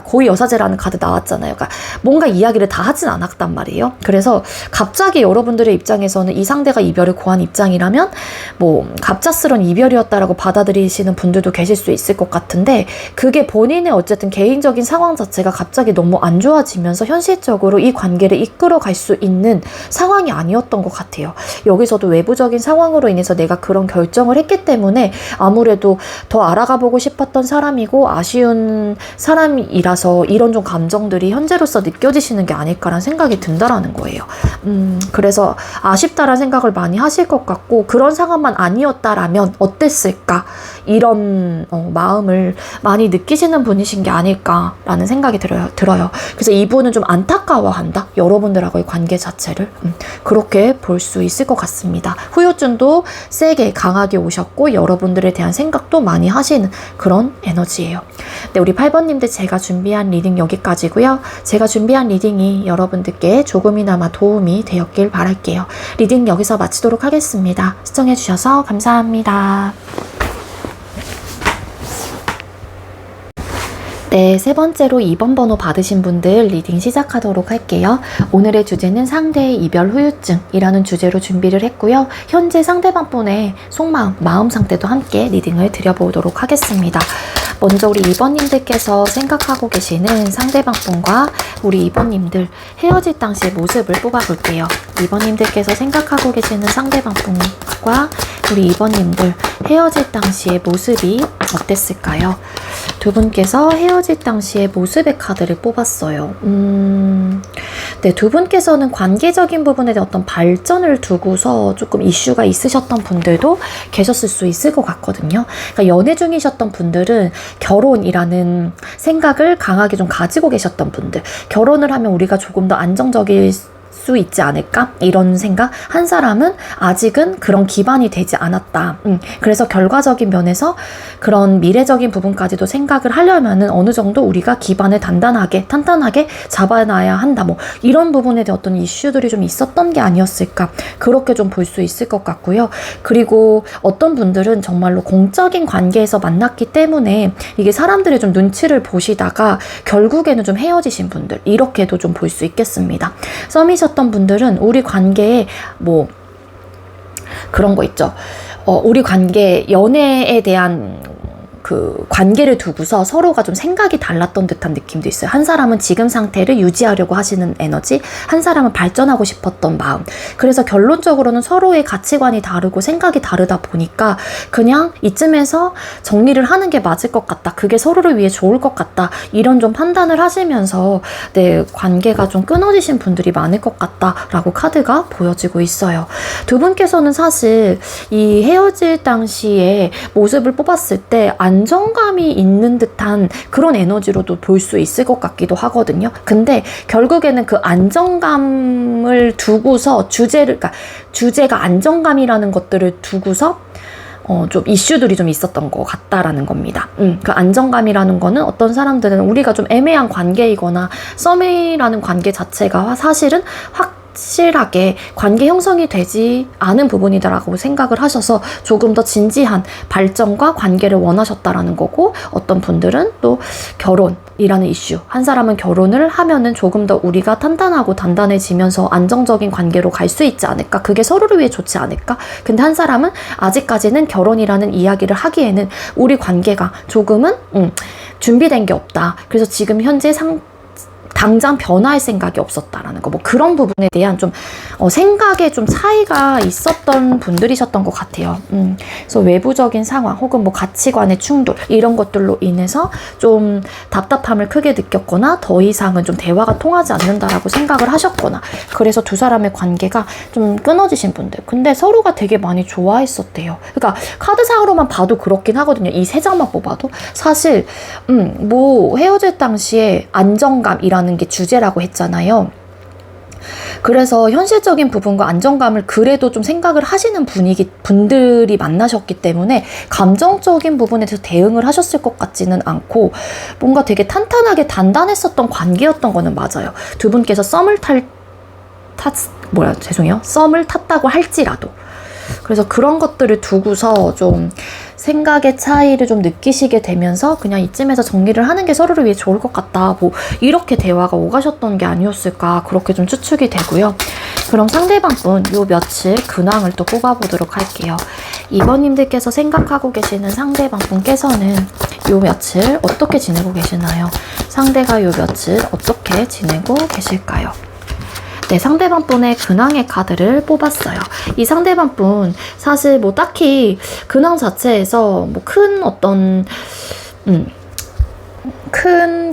고의 여사제라는 카드 나왔잖아요. 그러니까 뭔가 이야기를 다 하진 않았단 말이에요. 그래서 갑자기 여러분들의 입장에서는 이 상대가 이별을 고한 입장이라면 뭐 갑작스러운 이별이었다라고 받아들이시는 분들도 계실 수 있을 것 같은데, 그게 본인의 어쨌든 개인적인 상황 자체가 갑자기 너무 안 좋아지면서 현실적으로 이 관계를 이끌어갈 수 있는 상황이 아니었던 것 같아요. 여기서도 외부적인 상황으로 인해서 내가 그런 결정을 했기 때문에 아무래도 더 알아가 보고 싶었던 사람이고 아쉬운 사람이라서 이런 좀 감정들이 현재로서 느껴지시는 게 아닐까라는 생각이 든다라는 거예요. 그래서 아쉽다라는 생각을 많이 하실 것 같고, 그런 상황만 아니었다라면 어땠을까, 이런 마음을 많이 느끼시는 분이신 게 아닐까라는 생각이 들어요. 그래서 이분은 좀 안타까워한다, 여러분들하고의 관계 자체를. 그렇게 볼 수 있을 것 같습니다. 후유증도 세게 강하게 오셨고 여러분들에 대한 생각도 많이 하시는 그런 에너지예요. 네, 우리 8번님들 제가 준비한 리딩 여기까지고요. 제가 준비한 리딩이 여러분들께 조금이나마 도움이 되었길 바랄게요. 리딩 여기서 마치도록 하겠습니다. 시청해주셔서 감사합니다. 네, 세 번째로 2번 번호 받으신 분들 리딩 시작하도록 할게요. 오늘의 주제는 상대의 이별 후유증이라는 주제로 준비를 했고요. 현재 상대방 분의 속마음, 마음 상태도 함께 리딩을 드려보도록 하겠습니다. 먼저 우리 2번님들께서 생각하고 계시는 상대방 분과 우리 2번님들 헤어질 당시의 모습을 뽑아볼게요. 2번님들께서 생각하고 계시는 상대방 분과 우리 2번님들 헤어질 당시의 모습이 어땠을까요? 두 분께서 헤어질 당시의 모습의 카드를 뽑았어요. 네, 두 분께서는 관계적인 부분에 대한 어떤 발전을 두고서 조금 이슈가 있으셨던 분들도 계셨을 수 있을 것 같거든요. 그러니까 연애 중이셨던 분들은 결혼이라는 생각을 강하게 좀 가지고 계셨던 분들, 결혼을 하면 우리가 조금 더 안정적일 수 있지 않을까? 이런 생각? 한 사람은 아직은 그런 기반이 되지 않았다. 그래서 결과적인 면에서 그런 미래적인 부분까지도 생각을 하려면은 어느 정도 우리가 기반을 단단하게 잡아놔야 한다. 뭐 이런 부분에 대한 어떤 이슈들이 좀 있었던 게 아니었을까? 그렇게 좀 볼 수 있을 것 같고요. 그리고 어떤 분들은 정말로 공적인 관계에서 만났기 때문에 이게 사람들의 좀 눈치를 보시다가 결국에는 좀 헤어지신 분들, 이렇게도 좀 볼 수 있겠습니다. 썸이셨던 분들은 우리 관계에 뭐 그런 거 있죠. 우리 관계, 연애에 대한 그 관계를 두고서 서로가 좀 생각이 달랐던 듯한 느낌도 있어요. 한 사람은 지금 상태를 유지하려고 하시는 에너지, 한 사람은 발전하고 싶었던 마음. 그래서 결론적으로는 서로의 가치관이 다르고 생각이 다르다 보니까 그냥 이쯤에서 정리를 하는 게 맞을 것 같다, 그게 서로를 위해 좋을 것 같다, 이런 좀 판단을 하시면서 네, 관계가 좀 끊어지신 분들이 많을 것 같다라고 카드가 보여지고 있어요. 두 분께서는 사실 이 헤어질 당시에 모습을 뽑았을 때 안정감이 있는 듯한 그런 에너지로도 볼 수 있을 것 같기도 하거든요. 근데 결국에는 그 안정감을 두고서 주제가 안정감이라는 것들을 두고서 좀 이슈들이 좀 있었던 것 같다라는 겁니다. 그 안정감이라는 거는 어떤 사람들은 우리가 좀 애매한 관계이거나 썸이라는 관계 자체가 사실은 확실하게 관계 형성이 되지 않은 부분이다라고 생각을 하셔서 조금 더 진지한 발전과 관계를 원하셨다라는 거고, 어떤 분들은 또 결혼이라는 이슈, 한 사람은 결혼을 하면은 조금 더 우리가 탄탄하고 단단해지면서 안정적인 관계로 갈 수 있지 않을까, 그게 서로를 위해 좋지 않을까. 근데 한 사람은 아직까지는 결혼이라는 이야기를 하기에는 우리 관계가 조금은 준비된 게 없다, 그래서 지금 현재 당장 변화할 생각이 없었다라는 거, 뭐 그런 부분에 대한 좀 생각에 좀 차이가 있었던 분들이셨던 것 같아요. 그래서 외부적인 상황 혹은 뭐 가치관의 충돌 이런 것들로 인해서 좀 답답함을 크게 느꼈거나 더 이상은 좀 대화가 통하지 않는다라고 생각을 하셨거나, 그래서 두 사람의 관계가 좀 끊어지신 분들. 근데 서로가 되게 많이 좋아했었대요. 그러니까 카드상으로만 봐도 그렇긴 하거든요. 이 세 장만 뽑아도 사실 뭐 헤어질 당시에 안정감이라는 게 주제라고 했잖아요. 그래서 현실적인 부분과 안정감을 그래도 좀 생각을 하시는 분들이 만나셨기 때문에 감정적인 부분에 대해서 대응을 하셨을 것 같지는 않고 뭔가 되게 탄탄하게 단단했었던 관계였던 거는 맞아요. 두 분께서 썸을 탔다고 할지라도. 그래서 그런 것들을 두고서 좀 생각의 차이를 좀 느끼시게 되면서 그냥 이쯤에서 정리를 하는 게 서로를 위해 좋을 것 같다, 뭐 이렇게 대화가 오가셨던 게 아니었을까, 그렇게 좀 추측이 되고요. 그럼 상대방분 요 며칠 근황을 또 뽑아보도록 할게요. 2번님들께서 생각하고 계시는 상대방분께서는 요 며칠 어떻게 지내고 계시나요? 상대가 요 며칠 어떻게 지내고 계실까요? 네, 상대방분의 근황의 카드를 뽑았어요. 이 상대방분 사실 뭐 딱히 근황 자체에서 뭐 큰 어떤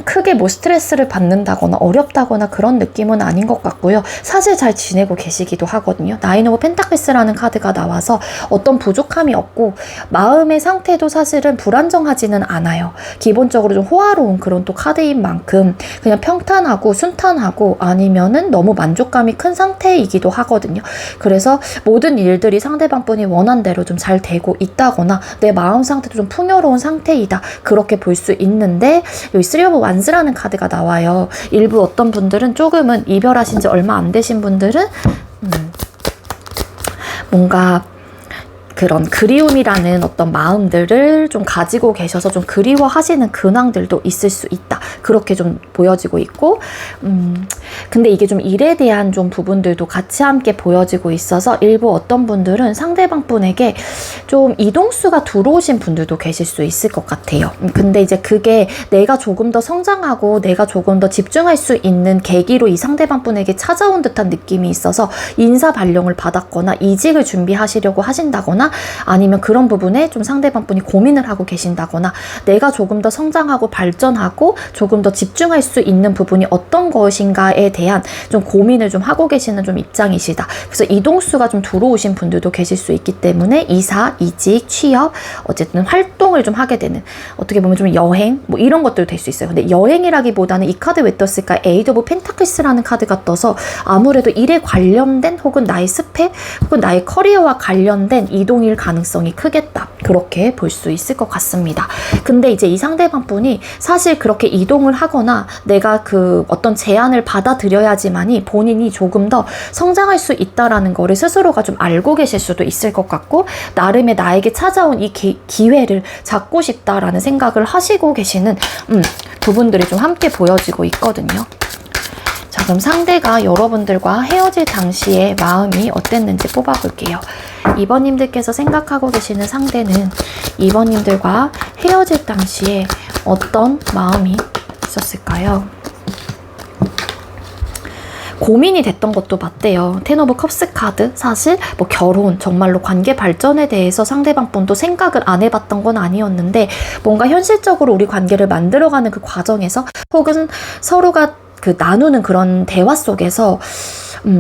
크게 뭐 스트레스를 받는다거나 어렵다거나 그런 느낌은 아닌 것 같고요. 사실 잘 지내고 계시기도 하거든요. 나인 오브 펜타클스라는 카드가 나와서 어떤 부족함이 없고 마음의 상태도 사실은 불안정하지는 않아요. 기본적으로 좀 호화로운 그런 또 카드인 만큼 그냥 평탄하고 순탄하고 아니면은 너무 만족감이 큰 상태이기도 하거든요. 그래서 모든 일들이 상대방 분이 원한 대로 좀 잘 되고 있다거나 내 마음 상태도 좀 풍요로운 상태이다, 그렇게 볼 수 있는데, 여기 3 오브 완스라는 카드가 나와요. 일부 어떤 분들은 조금은 이별하신 지 얼마 안 되신 분들은 뭔가 그런 그리움이라는 어떤 마음들을 좀 가지고 계셔서 좀 그리워하시는 근황들도 있을 수 있다, 그렇게 좀 보여지고 있고, 근데 이게 좀 일에 대한 좀 부분들도 같이 함께 보여지고 있어서 일부 어떤 분들은 상대방 분에게 좀 이동수가 들어오신 분들도 계실 수 있을 것 같아요. 근데 이제 그게 내가 조금 더 성장하고 내가 조금 더 집중할 수 있는 계기로 이 상대방 분에게 찾아온 듯한 느낌이 있어서 인사 발령을 받았거나 이직을 준비하시려고 하신다거나, 아니면 그런 부분에 좀 상대방 분이 고민을 하고 계신다거나, 내가 조금 더 성장하고 발전하고 조금 더 집중할 수 있는 부분이 어떤 것인가에 대한 좀 고민을 좀 하고 계시는 좀 입장이시다. 그래서 이동수가 좀 들어오신 분들도 계실 수 있기 때문에 이사, 이직, 취업, 어쨌든 활동을 좀 하게 되는, 어떻게 보면 좀 여행 뭐 이런 것들도 될 수 있어요. 근데 여행이라기보다는 이 카드 왜 떴을까? 에이드 오브 펜타클스라는 카드가 떠서 아무래도 일에 관련된 혹은 나의 스펙 혹은 나의 커리어와 관련된 이동일 가능성이 크겠다, 그렇게 볼 수 있을 것 같습니다. 근데 이제 이 상대방 분이 사실 그렇게 이동을 하거나 내가 그 어떤 제안을 받아들여야지만이 본인이 조금 더 성장할 수 있다라는 거를 스스로가 좀 알고 계실 수도 있을 것 같고, 나름의 나에게 찾아온 이 기회를 잡고 싶다라는 생각을 하시고 계시는 부분들이 좀 함께 보여지고 있거든요. 자, 그럼 상대가 여러분들과 헤어질 당시에 마음이 어땠는지 뽑아볼게요. 2번님들께서 생각하고 계시는 상대는 2번님들과 헤어질 당시에 어떤 마음이 있었을까요? 고민이 됐던 것도 맞대요. 10 오브 컵스 카드, 사실 뭐 결혼, 정말로 관계 발전에 대해서 상대방 분도 생각을 안 해봤던 건 아니었는데, 뭔가 현실적으로 우리 관계를 만들어가는 그 과정에서 혹은 서로가 그 나누는 그런 대화 속에서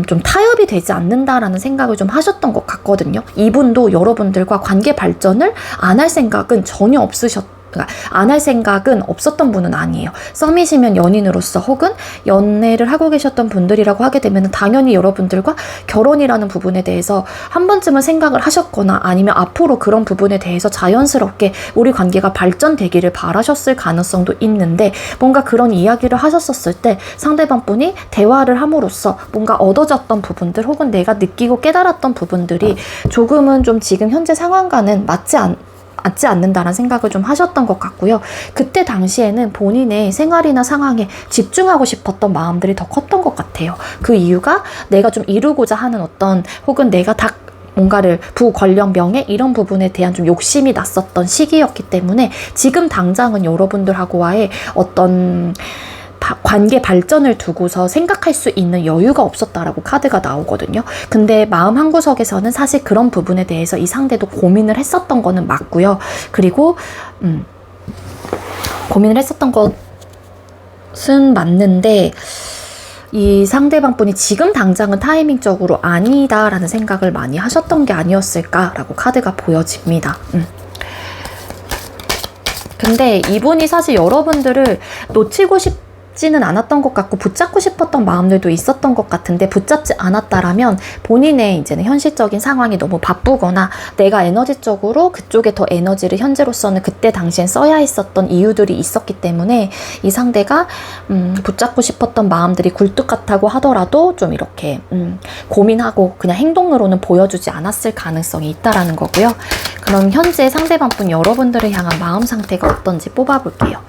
좀 타협이 되지 않는다라는 생각을 좀 하셨던 것 같거든요. 이분도 여러분들과 관계 발전을 안 할 생각은 전혀 안 할 생각은 없었던 분은 아니에요. 썸이시면 연인으로서 혹은 연애를 하고 계셨던 분들이라고 하게 되면 당연히 여러분들과 결혼이라는 부분에 대해서 한 번쯤은 생각을 하셨거나 아니면 앞으로 그런 부분에 대해서 자연스럽게 우리 관계가 발전되기를 바라셨을 가능성도 있는데, 뭔가 그런 이야기를 하셨었을 때 상대방 분이 대화를 함으로써 뭔가 얻어졌던 부분들 혹은 내가 느끼고 깨달았던 부분들이 조금은 좀 지금 현재 상황과는 맞지 않는다는 생각을 좀 하셨던 것 같고요. 그때 당시에는 본인의 생활이나 상황에 집중하고 싶었던 마음들이 더 컸던 것 같아요. 그 이유가 내가 좀 이루고자 하는 어떤 혹은 내가 뭔가를 부권력 명예 이런 부분에 대한 좀 욕심이 났었던 시기였기 때문에 지금 당장은 여러분들하고와의 어떤 관계 발전을 두고서 생각할 수 있는 여유가 없었다라고 카드가 나오거든요. 근데 마음 한구석에서는 사실 그런 부분에 대해서 이 상대도 고민을 했었던 거는 맞고요. 그리고 고민을 했었던 것은 맞는데 이 상대방 분이 지금 당장은 타이밍적으로 아니다라는 생각을 많이 하셨던 게 아니었을까라고 카드가 보여집니다. 근데 이분이 사실 여러분들을 놓치고 싶지는 않았던 것 같고 붙잡고 싶었던 마음들도 있었던 것 같은데 붙잡지 않았다라면 본인의 이제는 현실적인 상황이 너무 바쁘거나 내가 에너지적으로 그쪽에 더 에너지를 현재로서는 그때 당시엔 써야 했었던 이유들이 있었기 때문에 이 상대가 붙잡고 싶었던 마음들이 굴뚝 같다고 하더라도 좀 이렇게 고민하고 그냥 행동으로는 보여주지 않았을 가능성이 있다라는 거고요. 그럼 현재 상대방 분 여러분들을 향한 마음 상태가 어떤지 뽑아볼게요.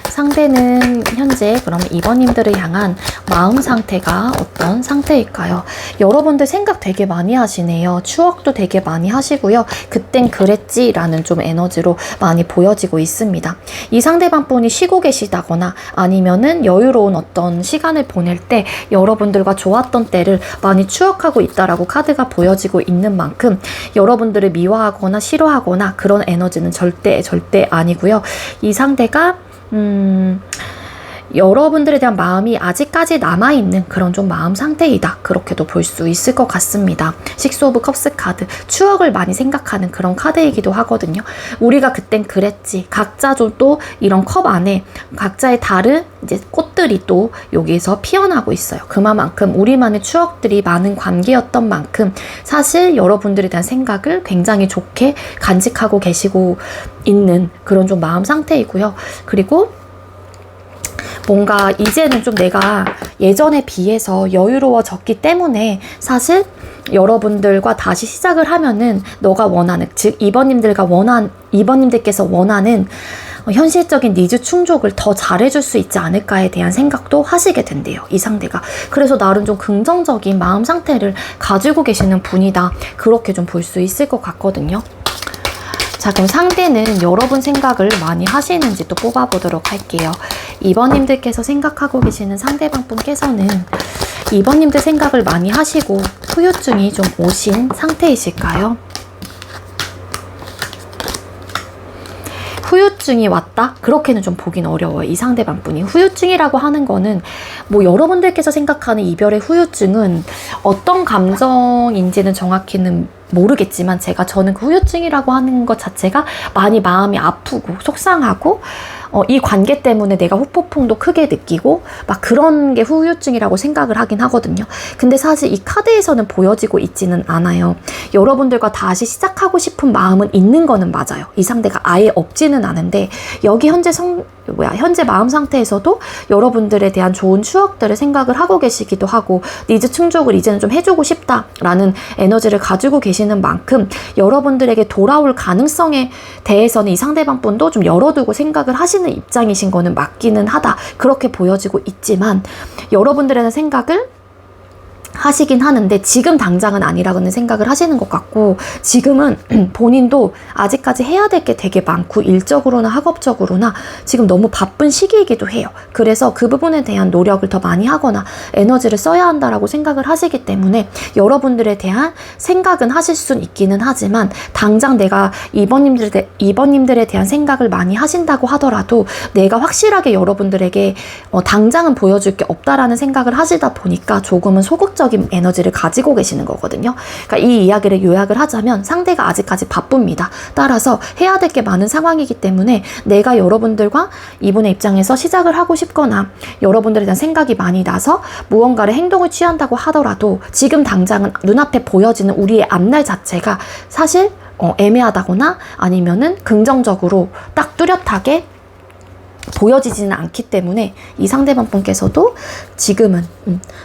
상대는 현재 그럼 2번님들을 향한 마음 상태가 어떤 상태일까요? 여러분들 생각 되게 많이 하시네요. 추억도 되게 많이 하시고요. 그땐 그랬지 라는 좀 에너지로 많이 보여지고 있습니다. 이 상대방 분이 쉬고 계시다거나 아니면은 여유로운 어떤 시간을 보낼 때 여러분들과 좋았던 때를 많이 추억하고 있다라고 카드가 보여지고 있는 만큼 여러분들을 미워하거나 싫어하거나 그런 에너지는 절대 아니고요. 이 상대가 여러분들에 대한 마음이 아직까지 남아있는 그런 좀 마음 상태이다. 그렇게도 볼 수 있을 것 같습니다. 식스 오브 컵스 카드, 추억을 많이 생각하는 그런 카드이기도 하거든요. 우리가 그땐 그랬지. 각자 좀 또 이런 컵 안에 각자의 다른 이제 꽃들이 또 여기에서 피어나고 있어요. 그만큼 우리만의 추억들이 많은 관계였던 만큼 사실 여러분들에 대한 생각을 굉장히 좋게 간직하고 계시고 있는 그런 좀 마음 상태이고요. 그리고 뭔가 이제는 좀 내가 예전에 비해서 여유로워졌기 때문에 사실 여러분들과 다시 시작을 하면은 너가 원하는, 즉 2번님들께서 원하는 현실적인 니즈 충족을 더 잘해줄 수 있지 않을까에 대한 생각도 하시게 된대요. 이 상대가. 그래서 나름 좀 긍정적인 마음 상태를 가지고 계시는 분이다. 그렇게 좀 볼 수 있을 것 같거든요. 자, 그럼 상대는 여러분 생각을 많이 하시는지 또 뽑아보도록 할게요. 2번님들께서 생각하고 계시는 상대방 분께서는 2번님들 생각을 많이 하시고 후유증이 좀 오신 상태이실까요? 후유증이 왔다? 그렇게는 좀 보긴 어려워요. 이 상대방 분이. 후유증이라고 하는 거는 뭐 여러분들께서 생각하는 이별의 후유증은 어떤 감정인지는 정확히는 모르겠지만 저는 그 후유증이라고 하는 것 자체가 많이 마음이 아프고 속상하고 이 관계 때문에 내가 후폭풍도 크게 느끼고 막 그런 게 후유증이라고 생각을 하긴 하거든요. 근데 사실 이 카드에서는 보여지고 있지는 않아요. 여러분들과 다시 시작하고 싶은 마음은 있는 거는 맞아요. 이 상대가 아예 없지는 않은데 여기 현재 마음 상태에서도 여러분들에 대한 좋은 추억들을 생각을 하고 계시기도 하고 니즈 충족을 이제는 좀 해주고 싶다라는 에너지를 가지고 계시는 만큼 여러분들에게 돌아올 가능성에 대해서는 이 상대방 분도 좀 열어두고 생각을 하시는 입장이신 거는 맞기는 하다. 그렇게 보여지고 있지만 여러분들에 대한 생각을 하시긴 하는데 지금 당장은 아니라고는 생각을 하시는 것 같고 지금은 본인도 아직까지 해야 될 게 되게 많고 일적으로나 학업적으로나 지금 너무 바쁜 시기이기도 해요. 그래서 그 부분에 대한 노력을 더 많이 하거나 에너지를 써야 한다라고 생각을 하시기 때문에 여러분들에 대한 생각은 하실 수는 있기는 하지만 당장 내가 2번님들에 대한 생각을 많이 하신다고 하더라도 내가 확실하게 여러분들에게 당장은 보여줄 게 없다라는 생각을 하시다 보니까 조금은 소극적인 에너지를 가지고 계시는 거거든요. 그러니까 이 이야기를 요약을 하자면 상대가 아직까지 바쁩니다. 따라서 해야 될 게 많은 상황이기 때문에 내가 여러분들과 이분의 입장에서 시작을 하고 싶거나 여러분들에 대한 생각이 많이 나서 무언가를 행동을 취한다고 하더라도 지금 당장은 눈앞에 보여지는 우리의 앞날 자체가 사실 애매하다거나 아니면은 긍정적으로 딱 뚜렷하게 보여지지는 않기 때문에 이 상대방 분께서도 지금은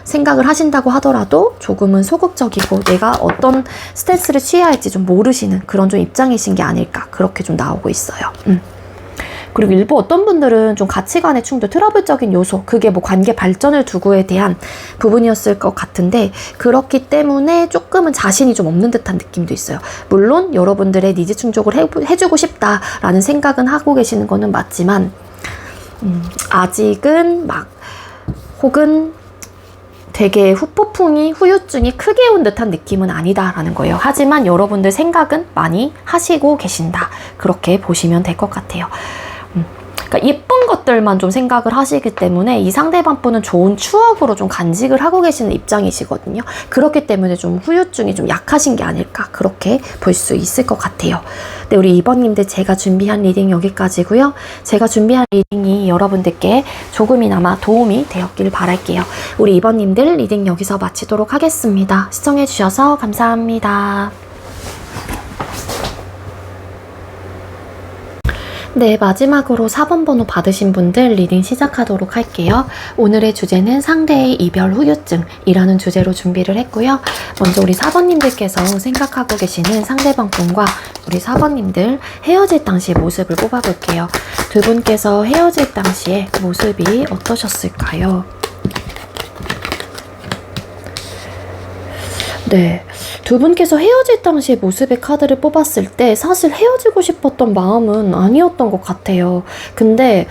생각을 하신다고 하더라도 조금은 소극적이고 내가 어떤 스탠스를 취해야 할지 좀 모르시는 그런 좀 입장이신 게 아닐까 그렇게 좀 나오고 있어요. 그리고 일부 어떤 분들은 좀 가치관의 충돌, 트러블적인 요소, 그게 뭐 관계 발전을 두고에 대한 부분이었을 것 같은데 그렇기 때문에 조금은 자신이 좀 없는 듯한 느낌도 있어요. 물론 여러분들의 니즈 충족을 해주고 싶다라는 생각은 하고 계시는 거는 맞지만 아직은 막 혹은 되게 후폭풍이, 후유증이 크게 온 듯한 느낌은 아니다라는 거예요. 하지만 여러분들 생각은 많이 하시고 계신다. 그렇게 보시면 될 것 같아요. 그러니까 예쁜 것들만 좀 생각을 하시기 때문에 이 상대방 분은 좋은 추억으로 좀 간직을 하고 계시는 입장이시거든요. 그렇기 때문에 좀 후유증이 좀 약하신 게 아닐까, 그렇게 볼 수 있을 것 같아요. 네, 우리 2번님들, 제가 준비한 리딩 여기까지고요. 제가 준비한 리딩이 여러분들께 조금이나마 도움이 되었길 바랄게요. 우리 2번님들 리딩 여기서 마치도록 하겠습니다. 시청해주셔서 감사합니다. 네, 마지막으로 4번 번호 받으신 분들 리딩 시작하도록 할게요. 오늘의 주제는 상대의 이별 후유증이라는 주제로 준비를 했고요. 먼저 우리 4번님들께서 생각하고 계시는 상대방 분과 우리 4번님들 헤어질 당시의 모습을 뽑아볼게요. 두 분께서 헤어질 당시의 모습이 어떠셨을까요? 네, 두 분께서 헤어질 당시의 모습의 카드를 뽑았을 때 사실 헤어지고 싶었던 마음은 아니었던 것 같아요. 근데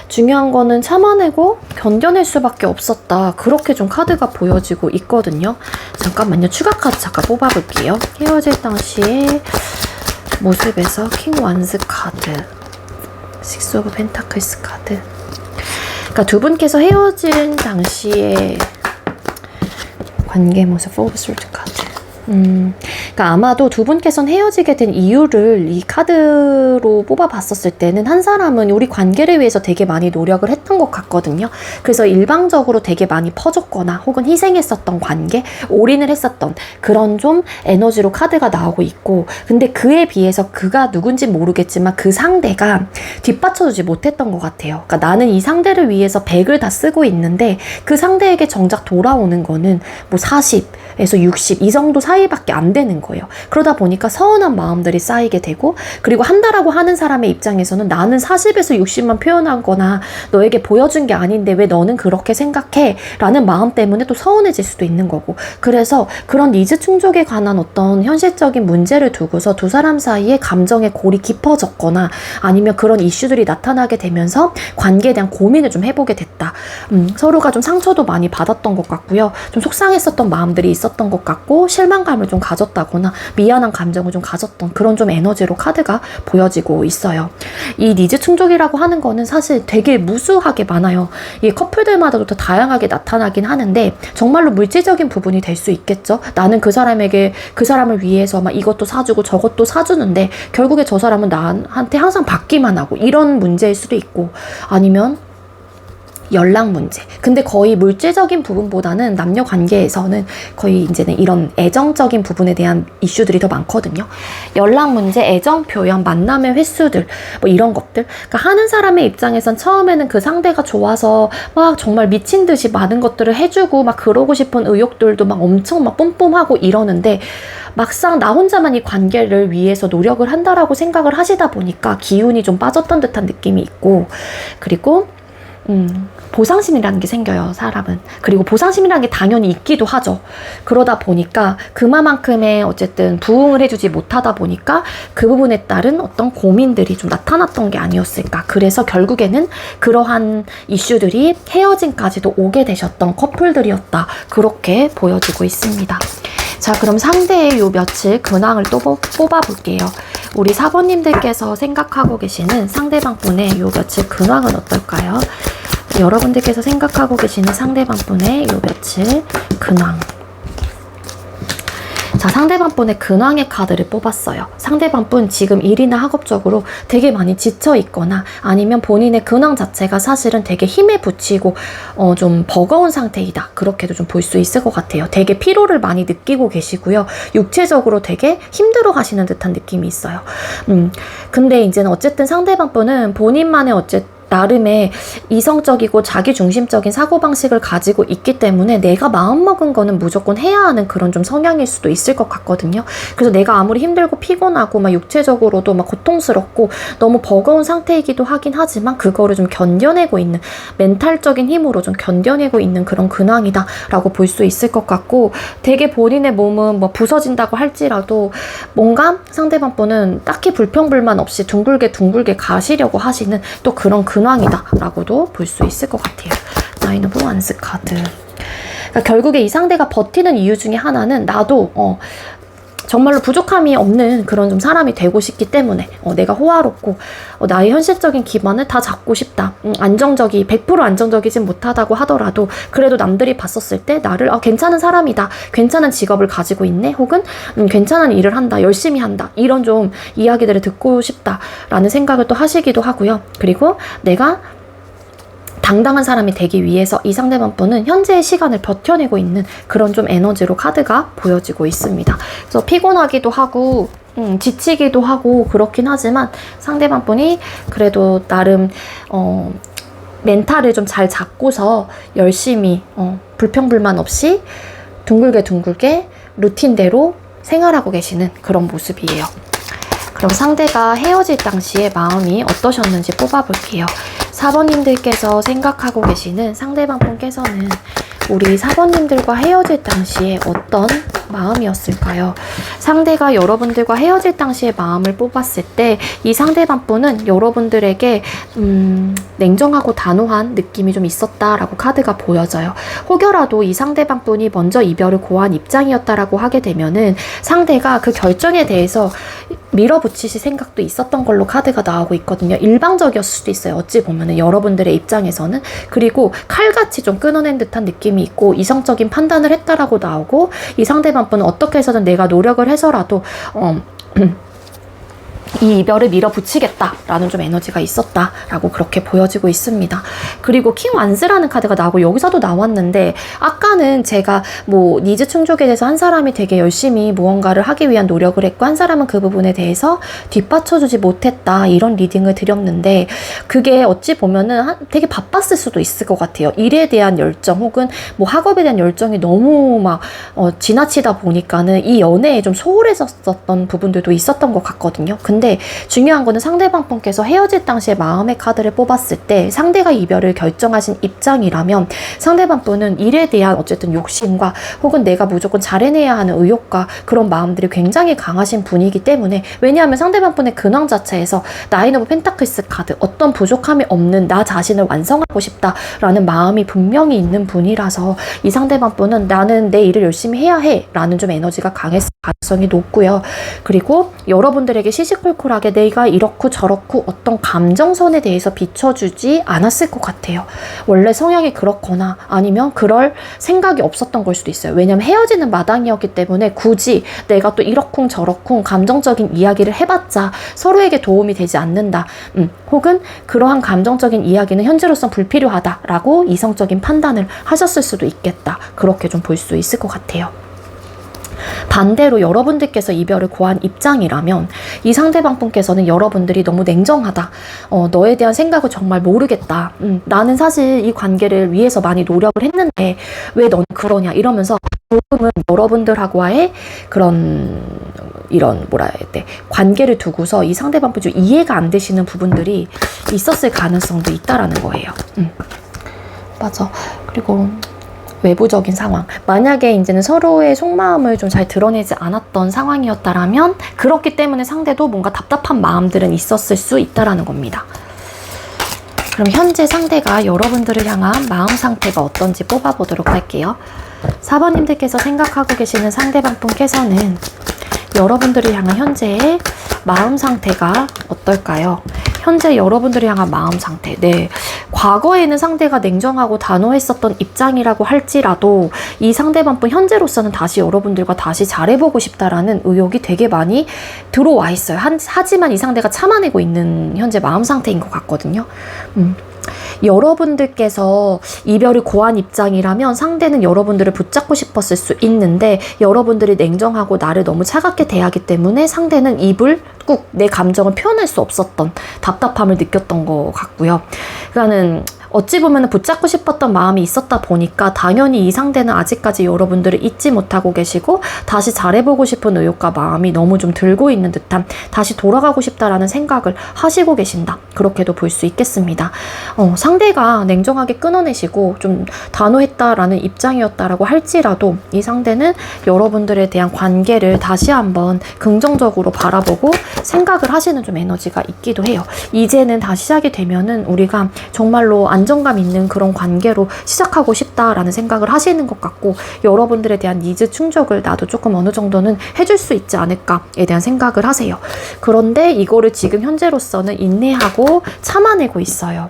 중요한 거는 참아내고 견뎌낼 수밖에 없었다. 그렇게 좀 카드가 보여지고 있거든요. 잠깐만요. 추가 카드 잠깐 뽑아볼게요. 헤어질 당시의 모습에서 킹 완스 카드, 식스 오브 펜타클스 카드. 그러니까 두 분께서 헤어진 당시에 관계 모습, 포브 솔트 카드. 그러니까 아마도 두 분께서는 헤어지게 된 이유를 이 카드로 뽑아봤었을 때는 한 사람은 우리 관계를 위해서 되게 많이 노력을 했던 것 같거든요. 그래서 일방적으로 되게 많이 퍼줬거나 혹은 희생했었던 관계, 올인을 했었던 그런 좀 에너지로 카드가 나오고 있고, 근데 그에 비해서 그가 누군지 모르겠지만 그 상대가 뒷받쳐주지 못했던 것 같아요. 그러니까 나는 이 상대를 위해서 100을 다 쓰고 있는데 그 상대에게 정작 돌아오는 거는 뭐 40에서 60 이 정도 사이밖에 안 되는 거예요. 그러다 보니까 서운한 마음들이 쌓이게 되고, 그리고 한다라고 하는 사람의 입장에서는 나는 40에서 60만 표현하거나 너에게 보여준 게 아닌데 왜 너는 그렇게 생각해? 라는 마음 때문에 또 서운해질 수도 있는 거고, 그래서 그런 니즈 충족에 관한 어떤 현실적인 문제를 두고서 두 사람 사이에 감정의 골이 깊어졌거나 아니면 그런 이슈들이 나타나게 되면서 관계에 대한 고민을 좀 해보게 됐다. 서로가 좀 상처도 많이 받았던 것 같고요. 좀 속상했었던 마음들이 있었던 것 같고, 실망감을 좀 가졌다거나 미안한 감정을 좀 가졌던 그런 좀 에너지로 카드가 보여지고 있어요. 이 니즈 충족이라고 하는 거는 사실 되게 무수하게 많아요. 이 커플들마다도 더 다양하게 나타나긴 하는데 정말로 물질적인 부분이 될 수 있겠죠. 나는 그 사람에게, 그 사람을 위해서 막 이것도 사주고 저것도 사주는데 결국에 저 사람은 나한테 항상 받기만 하고, 이런 문제일 수도 있고, 아니면 연락 문제. 근데 거의 물질적인 부분보다는 남녀 관계에서는 거의 이제는 이런 애정적인 부분에 대한 이슈들이 더 많거든요. 연락 문제, 애정 표현, 만남의 횟수들, 뭐 이런 것들. 그러니까 하는 사람의 입장에선 처음에는 그 상대가 좋아서 막 정말 미친 듯이 많은 것들을 해주고 막 그러고 싶은 의욕들도 막 엄청 막 뿜뿜하고 이러는데, 막상 나 혼자만 이 관계를 위해서 노력을 한다라고 생각을 하시다 보니까 기운이 좀 빠졌던 듯한 느낌이 있고, 그리고 보상심이라는 게 생겨요, 사람은. 그리고 보상심이라는 게 당연히 있기도 하죠. 그러다 보니까 그만큼의 어쨌든 부응을 해주지 못하다 보니까 그 부분에 따른 어떤 고민들이 좀 나타났던 게 아니었을까. 그래서 결국에는 그러한 이슈들이 헤어짐까지도 오게 되셨던 커플들이었다. 그렇게 보여지고 있습니다. 자, 그럼 상대의 요 며칠 근황을 또 뽑아볼게요. 우리 4번님들께서 생각하고 계시는 상대방 분의 요 며칠 근황은 어떨까요? 여러분들께서 생각하고 계시는 상대방 분의 요 며칠 근황. 자, 상대방 분의 근황의 카드를 뽑았어요. 상대방 분 지금 일이나 학업적으로 되게 많이 지쳐 있거나 아니면 본인의 근황 자체가 사실은 되게 힘에 부치고 좀 버거운 상태이다. 그렇게도 좀 볼 수 있을 것 같아요. 되게 피로를 많이 느끼고 계시고요. 육체적으로 되게 힘들어 하시는 듯한 느낌이 있어요. 근데 이제는 어쨌든 상대방 분은 본인만의 나름의 이성적이고 자기중심적인 사고방식을 가지고 있기 때문에 내가 마음먹은 거는 무조건 해야 하는 그런 좀 성향일 수도 있을 것 같거든요. 그래서 내가 아무리 힘들고 피곤하고 막 육체적으로도 막 고통스럽고 너무 버거운 상태이기도 하긴 하지만 그거를 좀 견뎌내고 있는, 멘탈적인 힘으로 좀 견뎌내고 있는 그런 근황이다 라고 볼 수 있을 것 같고, 되게 본인의 몸은 뭐 부서진다고 할지라도 뭔가 상대방 분은 딱히 불평불만 없이 둥글게 가시려고 하시는 또 그런 근황이다 라고도 볼 수 있을 것 같아요. 나인 오브 원스 카드. 그러니까 결국에 이 상대가 버티는 이유 중에 하나는 나도 정말로 부족함이 없는 그런 좀 사람이 되고 싶기 때문에 내가 호화롭고 나의 현실적인 기반을 다 잡고 싶다. 100% 안정적이진 못하다고 하더라도 그래도 남들이 봤었을 때 나를 괜찮은 사람이다. 괜찮은 직업을 가지고 있네. 혹은 괜찮은 일을 한다. 열심히 한다. 이런 좀 이야기들을 듣고 싶다라는 생각을 또 하시기도 하고요. 그리고 내가 당당한 사람이 되기 위해서 이 상대방 분은 현재의 시간을 버텨내고 있는 그런 좀 에너지로 카드가 보여지고 있습니다. 그래서 피곤하기도 하고 지치기도 하고 그렇긴 하지만 상대방 분이 그래도 나름 멘탈을 좀 잘 잡고서 열심히 불평불만 없이 둥글게 루틴대로 생활하고 계시는 그런 모습이에요. 그럼 상대가 헤어질 당시에 마음이 어떠셨는지 뽑아볼게요. 4번님들께서 생각하고 계시는 상대방 분께서는 우리 4번님들과 헤어질 당시에 어떤 마음이었을까요? 상대가 여러분들과 헤어질 당시의 마음을 뽑았을 때 이 상대방 분은 여러분들에게 냉정하고 단호한 느낌이 좀 있었다라고 카드가 보여져요. 혹여라도 이 상대방 분이 먼저 이별을 고한 입장이었다라고 하게 되면은 상대가 그 결정에 대해서 밀어붙이실 생각도 있었던 걸로 카드가 나오고 있거든요. 일방적이었을 수도 있어요. 어찌 보면은 여러분들의 입장에서는. 그리고 칼같이 좀 끊어낸 듯한 느낌이 있고 이성적인 판단을 했다라고 나오고 이 상대방 분은 어떻게 해서든 내가 노력을 해서라도 이 이별을 밀어붙이겠다라는 좀 에너지가 있었다라고 그렇게 보여지고 있습니다. 그리고 킹 완스라는 카드가 나오고 여기서도 나왔는데 아까는 제가 뭐 니즈 충족에 대해서 한 사람이 되게 열심히 무언가를 하기 위한 노력을 했고 한 사람은 그 부분에 대해서 뒷받쳐주지 못했다 이런 리딩을 드렸는데 그게 어찌 보면은 되게 바빴을 수도 있을 것 같아요. 일에 대한 열정 혹은 뭐 학업에 대한 열정이 너무 막 지나치다 보니까는 이 연애에 좀 소홀해졌었던 부분들도 있었던 것 같거든요. 근데 중요한 거는 상대방 분께서 헤어질 당시에 마음의 카드를 뽑았을 때 상대가 이별을 결정하신 입장이라면 상대방 분은 일에 대한 어쨌든 욕심과 혹은 내가 무조건 잘해내야 하는 의욕과 그런 마음들이 굉장히 강하신 분이기 때문에 왜냐하면 상대방 분의 근황 자체에서 나인 오브 펜타클스 카드 어떤 부족함이 없는 나 자신을 완성하고 싶다라는 마음이 분명히 있는 분이라서 이 상대방 분은 나는 내 일을 열심히 해야 해 라는 좀 에너지가 강했을 가능성이 높고요. 그리고 여러분들에게 시시콜콜하게 내가 이렇고 저렇고 어떤 감정선에 대해서 비춰주지 않았을 것 같아요. 원래 성향이 그렇거나 아니면 그럴 생각이 없었던 걸 수도 있어요. 왜냐면 헤어지는 마당이었기 때문에 굳이 내가 또 이러쿵 저러쿵 감정적인 이야기를 해봤자 서로에게 도움이 되지 않는다. 혹은 그러한 감정적인 이야기는 현재로선 불필요하다라고 이성적인 판단을 하셨을 수도 있겠다. 그렇게 좀 볼 수 있을 것 같아요. 반대로 여러분들께서 이별을 고한 입장이라면 이 상대방 분께서는 여러분들이 너무 냉정하다. 너에 대한 생각을 정말 모르겠다. 나는 사실 이 관계를 위해서 많이 노력을 했는데 왜 넌 그러냐 이러면서 조금은 여러분들하고의 그런 이런 뭐라 해야 돼 관계를 두고서 이 상대방 분 좀 이해가 안 되시는 부분들이 있었을 가능성도 있다라는 거예요. 맞아. 그리고 외부적인 상황. 만약에 이제는 서로의 속마음을 좀 잘 드러내지 않았던 상황이었다라면 그렇기 때문에 상대도 뭔가 답답한 마음들은 있었을 수 있다라는 겁니다. 그럼 현재 상대가 여러분들을 향한 마음 상태가 어떤지 뽑아보도록 할게요. 4번님들께서 생각하고 계시는 상대방 분께서는 여러분들을 향한 현재의 마음 상태가 어떨까요? 현재 여러분들을 향한 마음 상태. 네. 과거에는 상대가 냉정하고 단호했었던 입장이라고 할지라도 이 상대방 분 현재로서는 다시 여러분들과 다시 잘해보고 싶다라는 의욕이 되게 많이 들어와 있어요. 하지만 이 상대가 참아내고 있는 현재 마음 상태인 것 같거든요. 여러분들께서 이별을 고한 입장이라면 상대는 여러분들을 붙잡고 싶었을 수 있는데 여러분들이 냉정하고 나를 너무 차갑게 대하기 때문에 상대는 입을 꾹 내 감정을 표현할 수 없었던 답답함을 느꼈던 것 같고요. 그러니까는 어찌 보면 붙잡고 싶었던 마음이 있었다 보니까 당연히 이 상대는 아직까지 여러분들을 잊지 못하고 계시고 다시 잘해보고 싶은 의욕과 마음이 너무 좀 들고 있는 듯한 다시 돌아가고 싶다라는 생각을 하시고 계신다. 그렇게도 볼 수 있겠습니다. 상대가 냉정하게 끊어내시고 좀 단호했다라는 입장이었다라고 할지라도 이 상대는 여러분들에 대한 관계를 다시 한번 긍정적으로 바라보고 생각을 하시는 좀 에너지가 있기도 해요. 이제는 다시 시작이 되면은 우리가 정말로 안정감 있는 그런 관계로 시작하고 싶다라는 생각을 하시는 것 같고, 여러분들에 대한 니즈 충족을 나도 조금 어느 정도는 해줄 수 있지 않을까에 대한 생각을 하세요. 그런데 이거를 지금 현재로서는 인내하고 참아내고 있어요.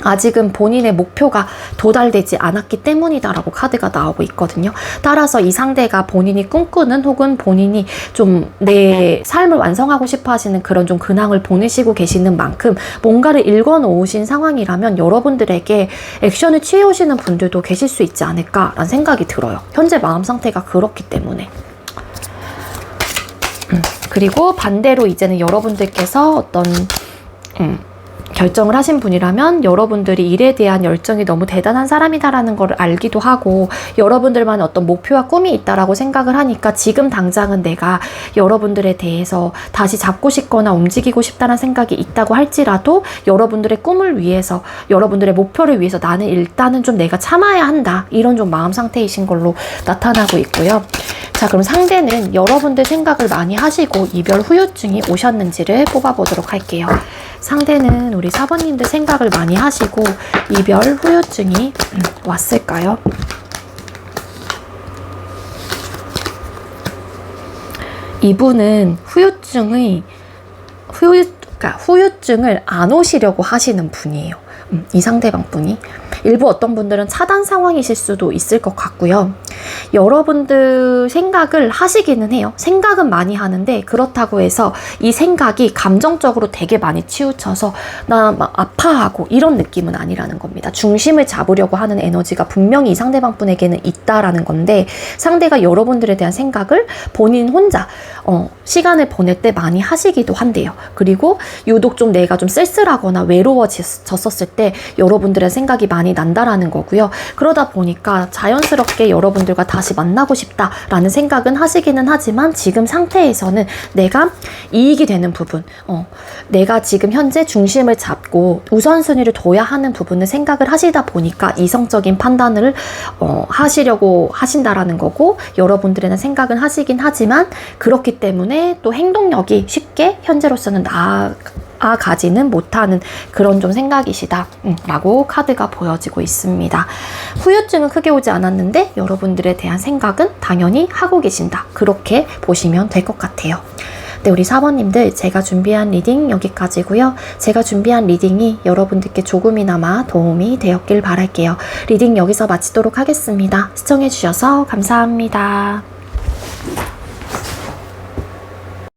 아직은 본인의 목표가 도달되지 않았기 때문이다라고 카드가 나오고 있거든요. 따라서 이 상대가 본인이 꿈꾸는, 혹은 본인이 좀 내 삶을 완성하고 싶어 하시는 그런 좀 근황을 보내시고 계시는 만큼 뭔가를 읽어놓으신 상황이라면 여러분들에게 액션을 취해 오시는 분들도 계실 수 있지 않을까라는 생각이 들어요. 현재 마음 상태가 그렇기 때문에. 그리고 반대로 이제는 여러분들께서 어떤 결정을 하신 분이라면 여러분들이 일에 대한 열정이 너무 대단한 사람이다라는 걸 알기도 하고, 여러분들만의 어떤 목표와 꿈이 있다라고 생각을 하니까 지금 당장은 내가 여러분들에 대해서 다시 잡고 싶거나 움직이고 싶다는 생각이 있다고 할지라도 여러분들의 꿈을 위해서, 여러분들의 목표를 위해서 나는 일단은 좀 내가 참아야 한다, 이런 좀 마음 상태이신 걸로 나타나고 있고요. 자, 그럼 상대는 여러분들 생각을 많이 하시고 이별 후유증이 오셨는지를 뽑아보도록 할게요. 상대는 우리 4번님들 생각을 많이 하시고 이별 후유증이 왔을까요? 이분은 후유증을 안 오시려고 하시는 분이에요. 이 상대방 분이. 일부 어떤 분들은 차단 상황이실 수도 있을 것 같고요. 여러분들 생각을 하시기는 해요. 생각은 많이 하는데 그렇다고 해서 이 생각이 감정적으로 되게 많이 치우쳐서 나 막 아파하고 이런 느낌은 아니라는 겁니다. 중심을 잡으려고 하는 에너지가 분명히 이 상대방 분에게는 있다라는 건데, 상대가 여러분들에 대한 생각을 본인 혼자 시간을 보낼 때 많이 하시기도 한대요. 그리고 유독 좀 내가 좀 쓸쓸하거나 외로워졌었을 때 여러분들의 생각이 많이 난다라는 거고요. 그러다 보니까 자연스럽게 여러분들과 다시 만나고 싶다라는 생각은 하시기는 하지만, 지금 상태에서는 내가 이익이 되는 부분, 내가 지금 현재 중심을 잡고 우선순위를 둬야 하는 부분을 생각을 하시다 보니까 이성적인 판단을 하시려고 하신다라는 거고, 여러분들에는 생각은 하시긴 하지만 그렇기 때문에 또 행동력이 쉽게 현재로서는 가지는 못하는 그런 좀 생각이시다 라고 카드가 보여지고 있습니다. 후유증은 크게 오지 않았는데 여러분들에 대한 생각은 당연히 하고 계신다, 그렇게 보시면 될 것 같아요. 네, 우리 4번님들, 제가 준비한 리딩 여기까지고요. 제가 준비한 리딩이 여러분들께 조금이나마 도움이 되었길 바랄게요. 리딩 여기서 마치도록 하겠습니다. 시청해주셔서 감사합니다.